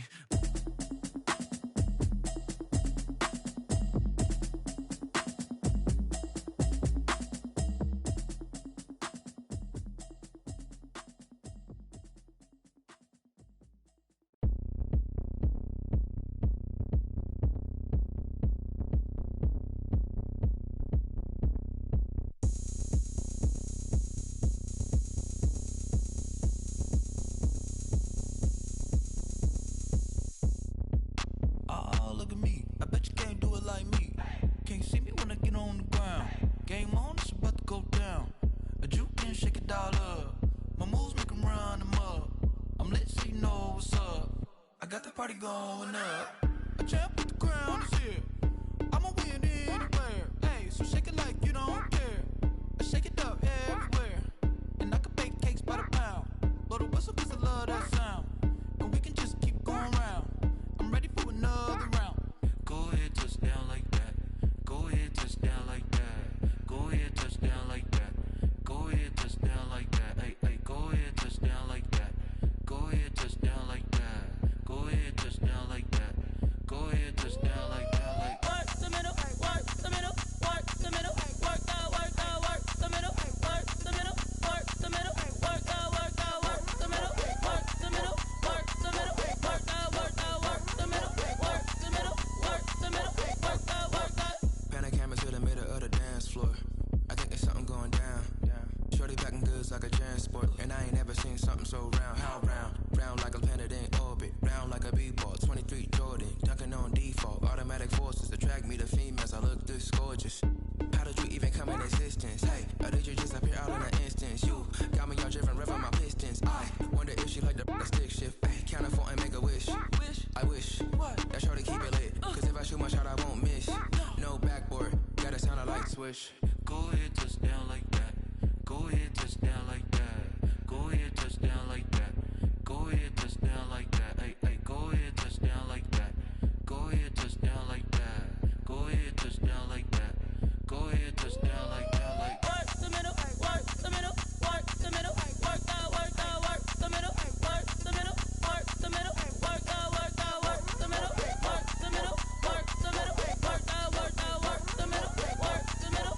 Go ahead, touch down like that. Go ahead, touch down like that. Go ahead, touch down like that. Go ahead, touch down like that. Hey, hey, go ahead, touch down like that. Go ahead, touch down like that. Go ahead, touch down like that. Go ahead, touch down like that. Like work the middle, work the middle, work the middle, work the middle, work the middle, work the middle, work the middle, work the middle, work the middle, work the middle, work the middle, work the middle, work the middle, work the middle.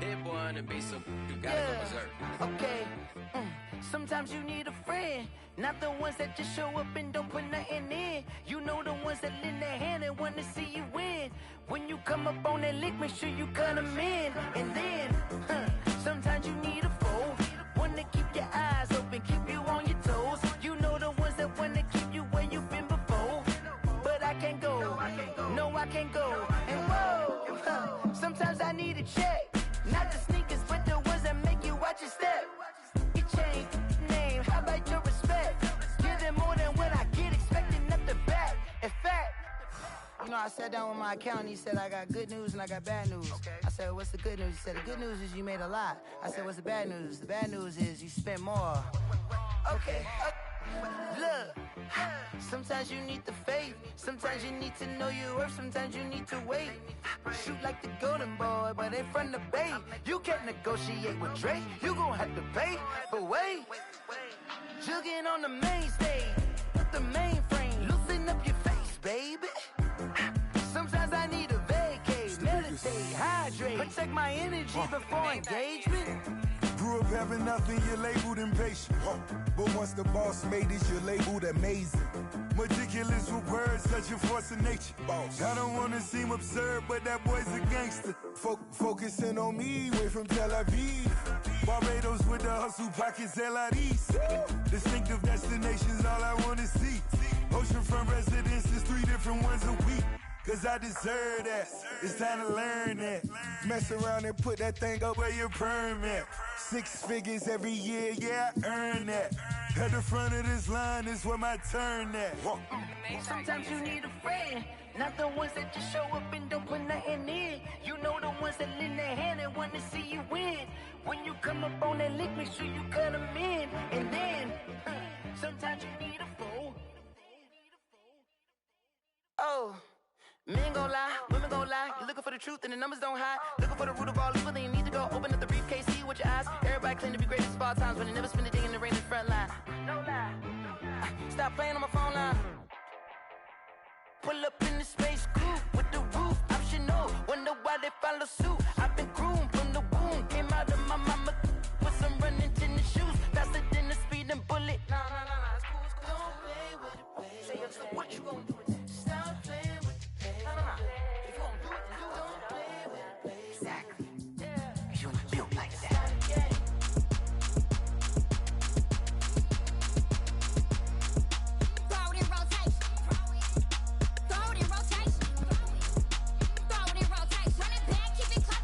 Hit boy on the beat, so you gotta go berserk. Okay. Sometimes you need a friend, not the ones that just show up and don't put nothing in. You know the ones that lend their hand and want to see you win. When you come up on that lick, make sure you cut them in. And then, sometimes you need a foe, one to keep your eyes open, keep you on your toes. You know the ones that want to keep you where you've been before. But I can't go, no I can't go. And whoa, sometimes I need a check, not the sneakers, but the ones that make you watch your step. Your chain, name, how about your respect? Give them more than what I get, expecting up the back. In fact, you know, I sat down with my accountant, he said I got good news and I got bad news. I said, what's the good news? He said, the good news is you made a lot. I said, what's the bad news? The bad news is you spent more. Okay, look, sometimes you need the faith, sometimes you need to know your worth, sometimes you need to wait. Shoot like the golden boy, but ain't from the bay. You can't negotiate with Drake, you gon' have to pay. But wait, jugging on the main stage, with the mainframe, loosen up your face, baby. Sometimes I need a vacate, meditate, hydrate, protect my energy before engagement. Grew up having nothing, you're labeled impatient. But once the boss made it, you're labeled amazing. Meticulous with words, such a force of nature. I don't wanna seem absurd, but that boy's a gangster. Focusing on me, way from Tel Aviv. Barbados with the hustle pockets, LIDs. Distinctive destinations, all I wanna see. Oceanfront residences, 3 different ones a week. Cause I deserve that, it's time to learn that. Mess around and put that thing up where your permit. 6 figures every year, yeah, I earn that. At the front of this line is where my turn at. Sometimes you need a friend, not the ones that just show up and don't put nothing in. You know the ones that lend their hand and want to see you win. When you come up on that lick, make sure you cut them in. And then, sometimes you need a fool. Oh. Men gon' lie, women gon' lie. You're looking for the truth and the numbers don't hide. Looking for the root of all evil, then you need to go open up the briefcase, see with your eyes. Everybody claim to be greatest of all times, but they never spend a day in the rain in the front line. No lie. Stop playing on my phone line. Pull up in the space coupe with the roof optional. Wonder why they follow suit. I've been groomed from the womb. Came out of my mama with some running tennis shoes. Faster than the speeding bullet. No, it's cool, it's cool. Don't play with it, baby. Say what you gon' do? Stop playing. If you gon' do it, then don't play with it, baby. Exactly. Cause you ain't built like that. Throw it in rotation. Throw it in rotation. Throw it in rotation. Run it back, keep it close.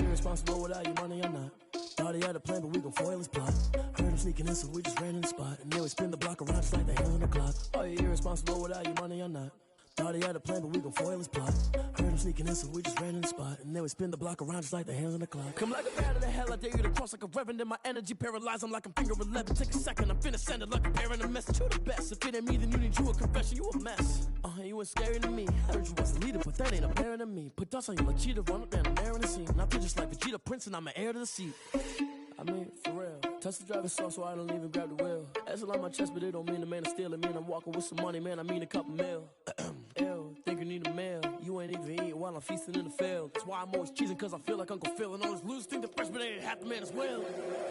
irresponsible without your money or not. Thought he had a plan, but we gon' foil his plot. Heard him sneaking in, so we just ran in the spot. And then we spin the block around just like the hands on the clock. Are you irresponsible without your money or not? Thought he had a plan, but we gon' foil his plot. Heard him sneaking in, so we just ran in the spot. And then we spin the block around just like the hands on the clock. Come like a bat of the hell, I dare you to cross like a reverend. And my energy paralyzed, I'm like I'm finger 11. Take a second, I'm finna send it like a parent a message. You the best, if it ain't me, then you need you a confession. You a mess, you ain't scary to me. Heard you was a leader, but that ain't apparent to me. Put dust on you like cheetah, run up and I'm there in the scene. And I feel just like Vegeta Prince and I'm an heir to the seat. I mean, for real. Touch the driver's soft so I don't even grab the wheel. That's on my chest, but it don't mean the man is stealing. Man, I'm walking with some money, man, I mean a couple mil. Ew, think you need a meal. You ain't even eating while I'm feasting in the field. That's why I'm always cheesing, cause I feel like Uncle Phil. And all those losers think the freshman ain't half the man as well.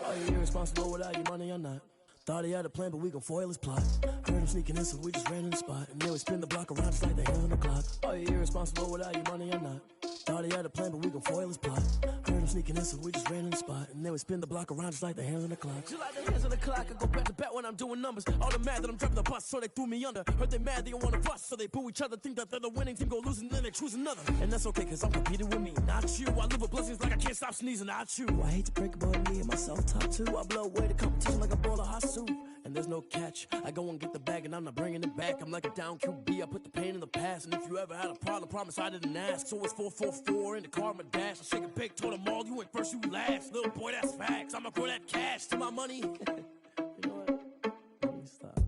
Are you irresponsible without your money or not? Thought he had a plan, but we gon' foil his plot. Heard him sneaking in, so we just ran in the spot. And then we spin the block around just like the hands on the clock. Are you irresponsible without your money or not? Thought he had a plan, but we gon' foil his plot. Heard him sneaking in, so we just ran in the spot. And then we spin the block around just like the hands on the clock. Just like the hands on the clock, I go back to back when I'm doing numbers. All the mad that I'm driving the bus, so they threw me under. Heard they mad, they don't wanna bust, so they boo each other. Think that they're the winning team, go losing, then they choose another. And that's okay, cause I'm competing with me, not you. I live with blessings like I can't stop sneezing, not you. I hate to break about me and my self-talk too. I blow away the competition like a bowl of hot soup. And there's no catch. I go and get the bag and I'm not bringing it back. I'm like a down QB, I put the pain in the past. And if you ever had a problem, promise I didn't ask. So it's 444 in the car, my dash. I shake a big, told them all, you ain't first, you last. Little boy, that's facts. I'ma throw that cash to my money. You know what? Let me stop.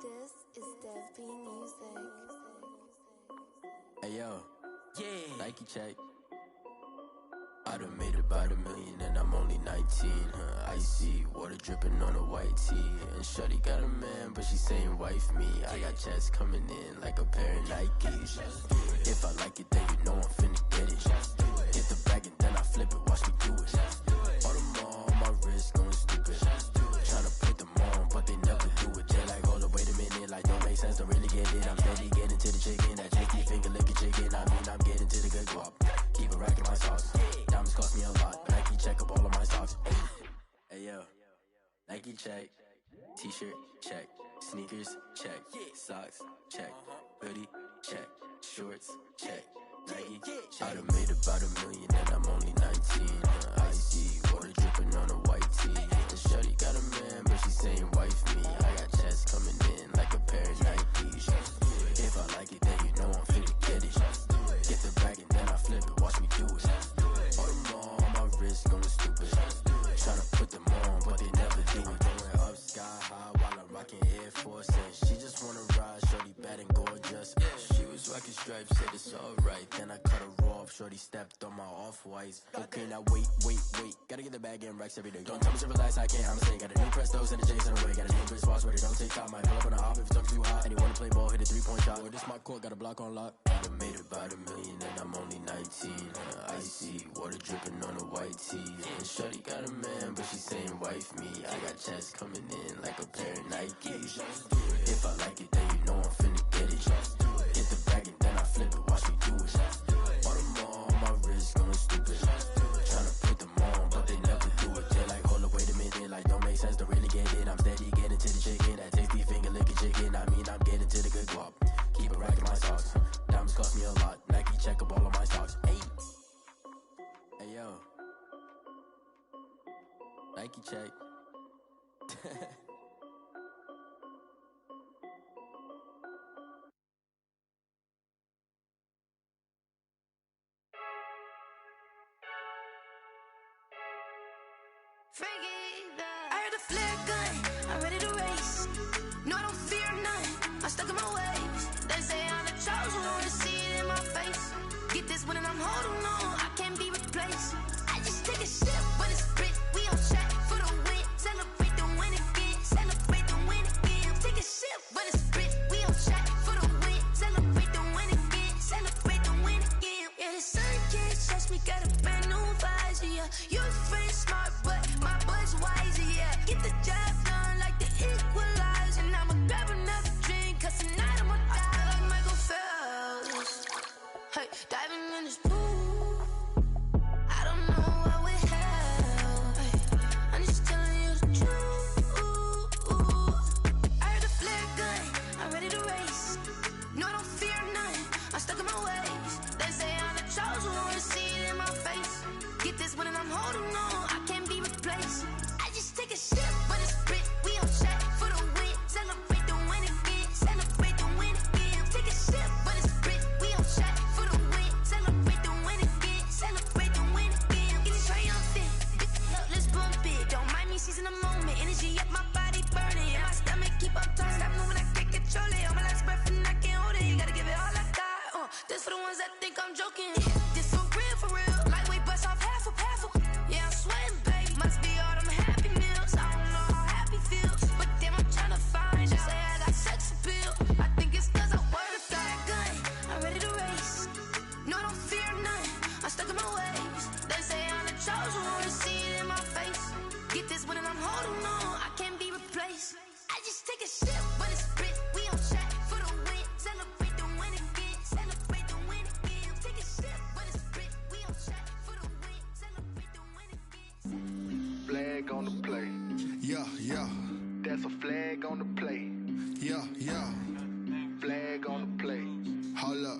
This is Dev B Music. Hey yo, Yeah. Nike check. I done made about $1 million and I'm only 19. Icy, water dripping on a white tee. And shorty got a man, but she saying wife me. I got checks coming in like a pair of Nikes. If I like it, then you know I'm finna get it. Hit the bag and then I flip it, watch me do it. Audemars on my wrist, going stupid. Tryna put them on, but they never do it. They like, hold up, wait a minute, like don't make sense, don't really get it. I'm steady getting to the chicken, that tricky finger licking chicken. I mean, I'm getting to the good guap. Keep a rack in my socks. Diamonds cost me a lot, but Nike check up all of my socks. Hey yo, Nike check, t-shirt check, sneakers check, socks check, hoodie check, shorts check, Nike. I done made about $1 million and I'm only 19. Icy, water dripping on a white tee. And shorty got a man, but she saying wife me. I got checks coming in like a pair of Nikes. If I like it, then you know I'm finna get it. Get the bag and then I flip it, watch me do it. Audemars on my wrist, going stupid. Tryna put them on, but they never do it. Going up sky high while I'm rocking Air Force. And she just wanna ride, shorty bad and gorgeous. She was rocking stripes, said it's alright. Then I cut her off, shorty stepped on my off-whites. Okay, now wait. Gotta get the bag and racks every day. Don't tell me to relax, I can't, I'ma say. Got a new Prestos and a J's on the way. Got a new bitch boss, but it don't take time. Might pull up on a hop if it's talking too hot. And you wanna play ball, hit a 3-point shot. Or this my court, got a block on lock. I done made about $1 million and I'm only 19. Icy, water dripping on a white tee. And shorty got a man, but she saying wife me. I got checks coming in like a pair of Nikes. If I like it, then you know I'm finna get it. Hit the bag and then I flip it, watch me do it. Audemars on my wrist, going stupid. Tryna put them on, but they never do it. They like, hold up, wait a minute, like don't make sense, don't really get it. I'm steady getting to the chicken, that tasty finger licking chicken. I mean, I'm getting to the good guap. Keep a rack in my socks. Diamonds cost me a lot. Nike check up all of my stocks. Hey yo, Nike check. I heard a flare gun, I'm ready to race. No, I don't fear none, I'm stuck in my ways. They say I'm the chosen one, see it in my face. Get this one and I'm holding on, I can't be replaced. I just take a sip, but it's split, we on track for the win. Celebrate the win again, celebrate the win again. Take a sip, but it's split, we on track for the win. Celebrate the win again, celebrate the win again. Yeah, the sun can't touch me, got a brand new visor, yeah. Your friend smart, but my boy's wiser, yeah. Get the job done like the equalizer. And I'ma grab another drink, cause tonight I'ma die like Michael Phelps. Hey, diving in this pool, I don't know what would help. Hey, I'm just telling you the truth. I heard a flare gun, I'm ready to race. No, I don't fear none, I'm stuck in my ways. They say I'm the chosen one, see it in my face. Get this one and I'm holding on, I can't be replaced. I just take a sip, but it's split, we on track for the win. Celebrate the win again, celebrate the win again. Take a sip, but it's split, we on track for the win. Celebrate the win again, celebrate the win again. Get it triumphant, up, let's bump it. Don't mind me seizing the moment, energy up my body burning. And my stomach keep on turning, stop moving, I can't control it. On my last breath and I can't hold it, you gotta give it all I got. This for the ones that think I'm joking. This for real, lightweight bust off half a. Yeah, I'm sweating, babe, must be all them happy meals. I don't know how happy feels, but damn, I'm tryna find you. Say I got sex appeal, I think it's cause I wear the fire gun. I'm ready to race, no, I don't fear none, I'm stuck in my ways. They say I'm the chosen one, see it in my face. Get this one and I'm holding on, I can't be replaced. I just take a sip, but it's split, we on track for the win. Celebrate the win again, celebrate the win again. Take a sip, but it's split, we on track for the win. Celebrate the win again. Flag on the play. Yeah. That's a flag on the play. Yeah. Flag on the play. Hold up.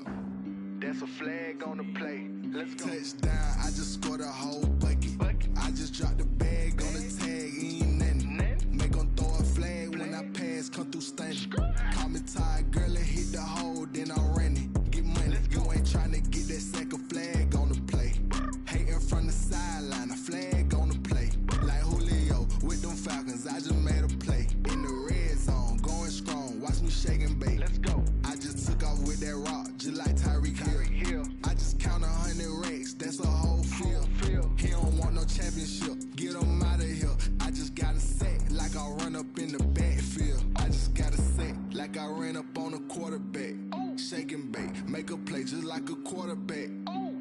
That's a flag on the play. Let's go. Touchdown, I just scored a whole bucket. I just dropped the bag on the tag, ain't nothing. Make 'em throw a flag when I pass, come through stunning. Call me tired, girl, and hit the hole, then I'm running. Get money, you ain't tryna get that second flag on the play. Hating from the sideline, a flag on the play. Like Julio with them Falcons, I just made a play. In the red zone, going strong, watch me shake and bake. Let's go. I just took off with that rock, just like Tyreek Hill. I just count 100 racks, that's a whole field. play just like a quarterback.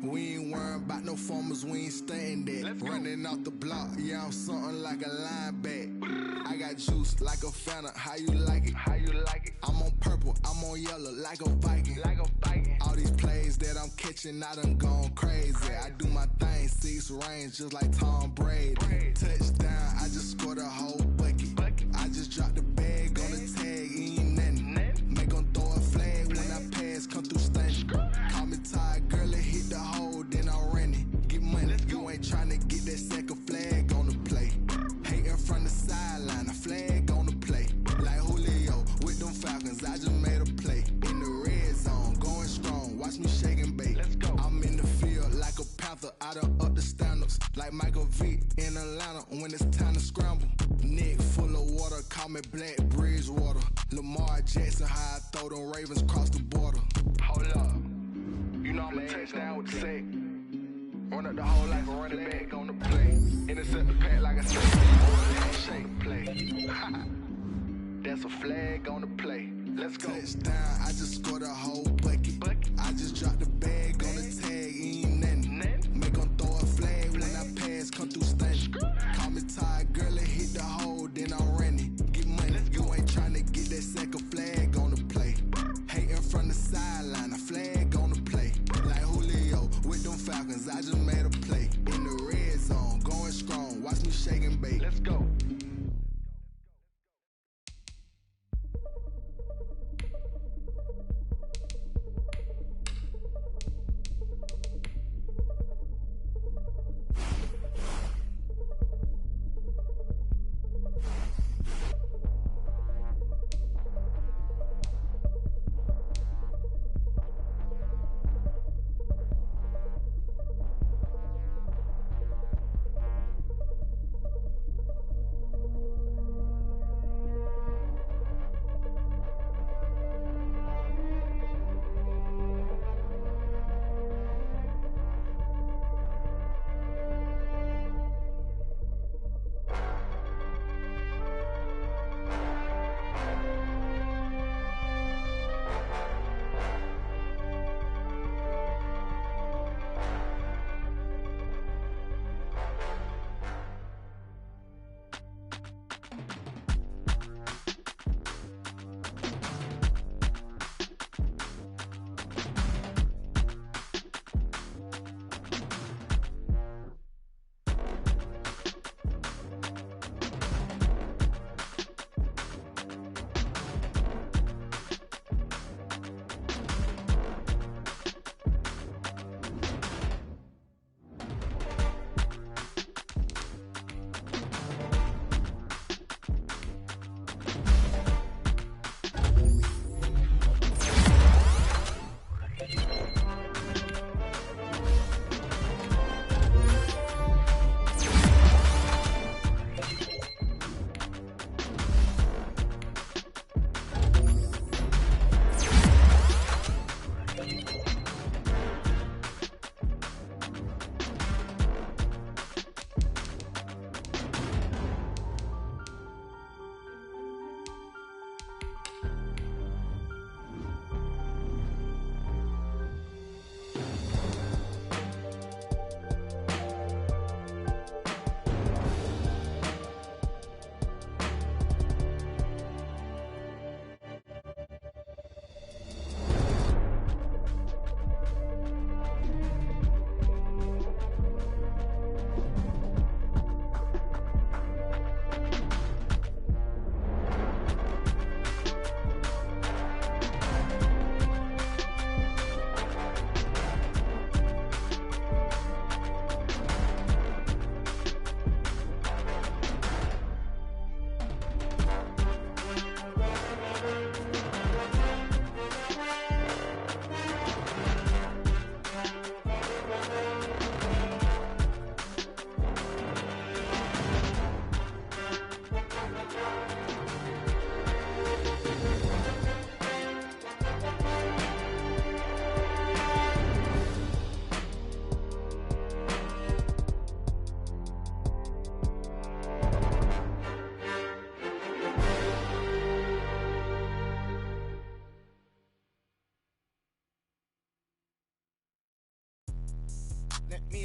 We ain't worrying about no formers, we ain't staying that. Running off the block, yeah, I'm something like a linebacker. I got juice like a Fanta, how you like it? How you like it? I'm on purple, I'm on yellow like a Viking. Like a Viking. All these plays that I'm catching, I done gone crazy. I do my thing, 6 range just like Tom Brady. Touchdown, I just scored a whole bucket. I just dropped the bag on the tag, ain't nothing. Make 'em throw a flag when I pass, come through stunning. Call me tired, girl, it hit the hole, then I ran it. Get money, you ain't tryna get that second flag on the play. Hating from the sideline, a flag on the play. Like Julio with them Falcons, I just made a play. In the red zone, going strong, watch me shake and bake. I'm in the field like a Panther, I done up the standards. Like Michael Vick in Atlanta when it's time to scramble. Neck full of water, call me Black Bridgewater. Lamar Jackson, how I throw them Ravens cross the border. Hold up, you know I'm a touchdown with the sack. Run up the hole like a running back on the play. Intercept the pack like a shake play. That's a flag on the play. Let's go. Touchdown, I just scored a whole bucket. I just dropped the bag on the tag, ain't nothing. Make 'em throw a flag when I pass, come through stunning. Call me tired, girl, it hit the hole, then I ran it. Get money, you ain't tryna get that second flag on the play. Hating from the sideline, a flag on the play. Like Julio with them Falcons, I just made a play. In the red zone, going strong, watch me shake and bake. Let's go.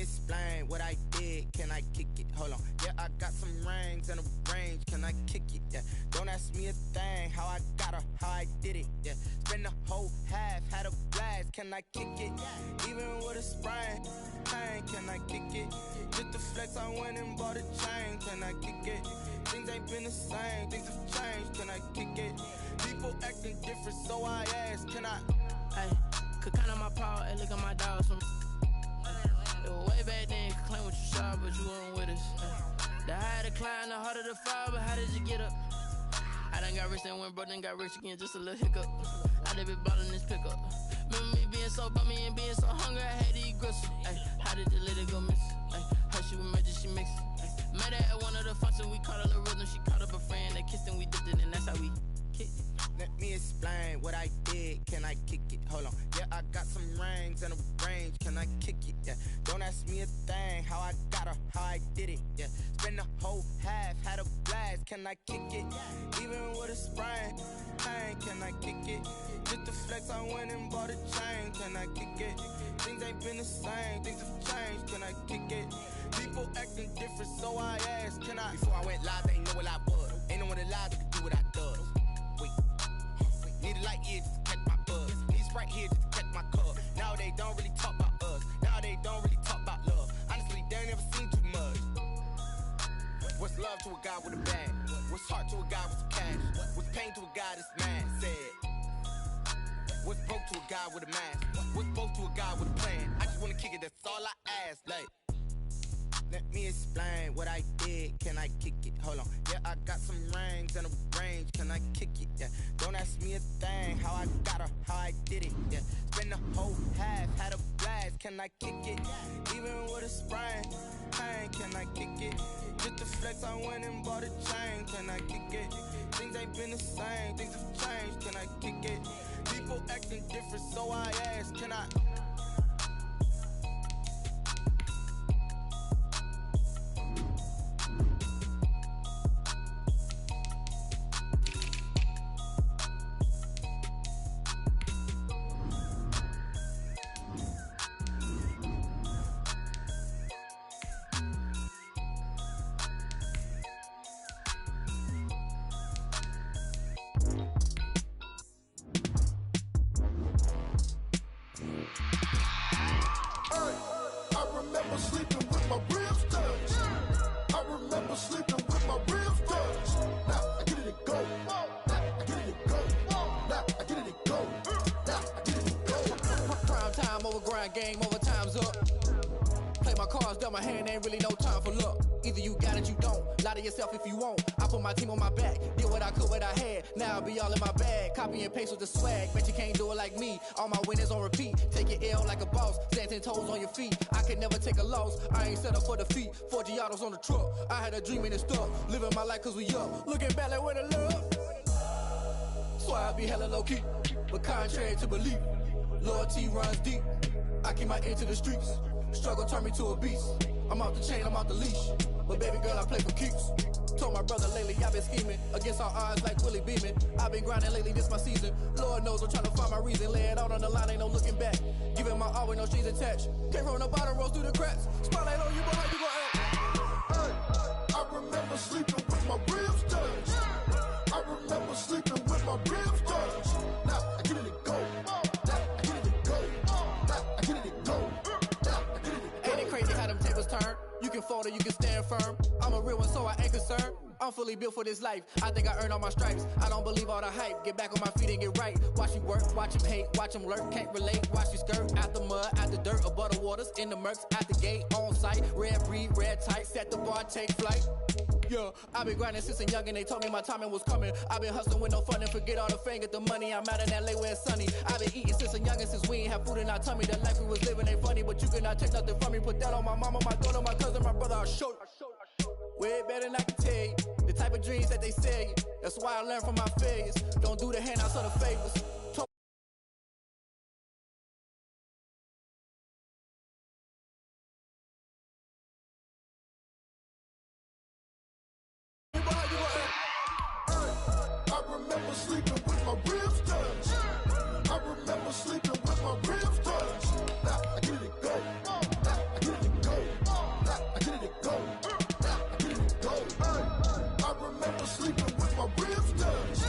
explain what I did. Can I kick it? Hold on. Yeah, I got some rings and a range. Can I kick it? Yeah. Don't ask me a thing. How I got her, how I did it. Yeah. Spend the whole half, had a blast. Can I kick it? Even with a sprain. Pain, can I kick it? Just the flex, I went and bought a chain. Can I kick it? Things ain't been the same. Things have changed. Can I kick it? People acting different, so I ask. Can I? Hey, could count on my power and look at my dogs from. Way back then, you could claim what you saw, but you weren't with us. The higher the climb, the harder the fall, but how did you get up? I done got rich and went broke, then got rich again, just a little hiccup. I done been ballin' this pickup. Remember me being so bummy and being so hungry, I had to eat gristle. Ay, how did you let it go miss? Ay, how she was magic, she mixed. Met her at one of the functions, we caught a little rhythm, she caught up a friend, they kissed and we dipped it, and that's how we kicked it. Let me explain what I did. Can I kick it? Hold on. Yeah, I got some rings and a range. Can I kick it? Yeah. Don't ask me a thing. How I got her, how I did it. Yeah. Spend the whole half, had a blast. Can I kick it? Even with a sprain. Pain, can I kick it? Just the flex, I went and bought a chain. Can I kick it? Things ain't been the same. Things have changed. Can I kick it? People acting different, so I ask. Can I? Before I went live, they ain't know what I was. Ain't no one alive that could do what I does. Need a light here just to catch my buzz. Need Sprite here just to catch my cup. Now they don't really talk about us. Now they don't really talk about love. Honestly, they ain't never seen too much. What's love to a guy with a bag? What's heart to a guy with some cash? What's pain to a guy that's mad? Said. What's broke to a guy with a mask? What's both to a guy with a plan? I just wanna kick it, that's all I ask. Like, let me explain what I did. Can I kick it? Hold on. Yeah, I got some rings and a range. Can I kick it? Yeah. Don't ask me a thing. How I got her, how I did it. Yeah. Spend the whole half, had a blast. Can I kick it? Even with a sprain. Pain, can I kick it? Just the flex, I went and bought a chain. Can I kick it? Things ain't been the same. Things have changed. Can I kick it? People acting different, so I ask. Can I? Game over, time's up. Play my cards, dealt my hand, ain't really no time for luck. Either you got it, you don't. Lie to yourself if you won't. I put my team on my back, did what I could, what I had. Now I'll be all in my bag. Copy and paste with the swag. Bet you can't do it like me. All my winners on repeat. Take your L like a boss. Stand 10 toes on your feet. I can never take a loss. I ain't set up for defeat. 4 Giottos on the truck. I had a dream and it's stuck. Living my life cause we up. Looking back like where the love. So I be hella low key. But contrary to belief, loyalty runs deep. I keep my ear to the streets. Struggle turned me to a beast. I'm off the chain, I'm off the leash. But baby girl, I play for keeps. Told my brother lately, I've been scheming. Against all odds like Willie Beeman. I've been grinding lately, this my season. Lord knows I'm trying to find my reason. Lay it out on the line, ain't no looking back. Giving my all with no strings attached. Can't roll no bottom, rolls through the cracks. Spotlight on you, but how you gon' act? Hey, I remember sleeping with my ribs touched. I remember sleeping with my ribs touched. Now I get it to go. Now I get it to go. Now I get it to go. Ain't it crazy how them tables turn? You can fold or you can stand firm. I'm a real one, so I ain't concerned. I'm fully built for this life. I think I earned all my stripes. I don't believe all the hype. Get back on my feet and get right. Watch you work, watch him hate, watch him lurk. Can't relate, watch you skirt. Out the mud, out the dirt, above the waters, in the murks, out the gate, on site. Red breed, red tight, set the bar, take flight. Yeah, I've been grinding since a young and they told me my timing was coming. I've been hustling with no fun and forget all the fame, get the money. I'm out in LA where it's sunny. I've been eating since a young and since we ain't have food in our tummy. The life we was living ain't funny, but you cannot take nothing from me. Put that on my mama, my daughter, my cousin, my brother, I'll show you. Way better than I can tell you. The type of dreams that they sell you. That's why I learned from my failures. Don't do the handouts or the favors. I remember sleeping with my ribs touched. I remember sleeping with my ribs touched. Now I get it to go. Now I get it to go. sleeping with my ribs touched.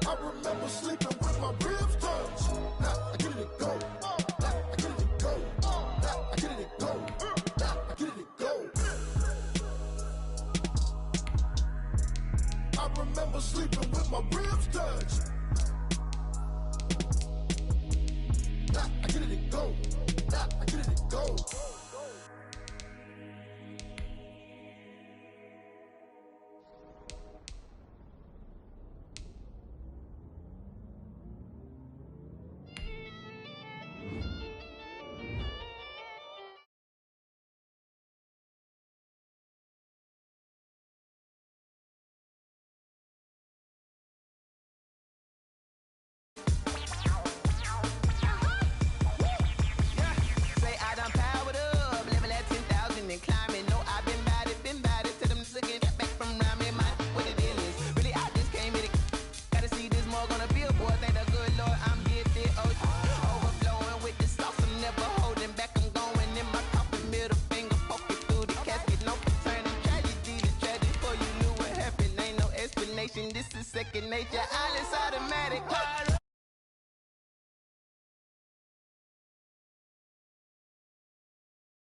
I remember sleeping with my ribs touched. Now I get it go. Now I get it go. Now I get it go. Now I get it go. I remember sleeping with my ribs touched. Now I get it go. Now I get it go. This is second nature, all is automatic.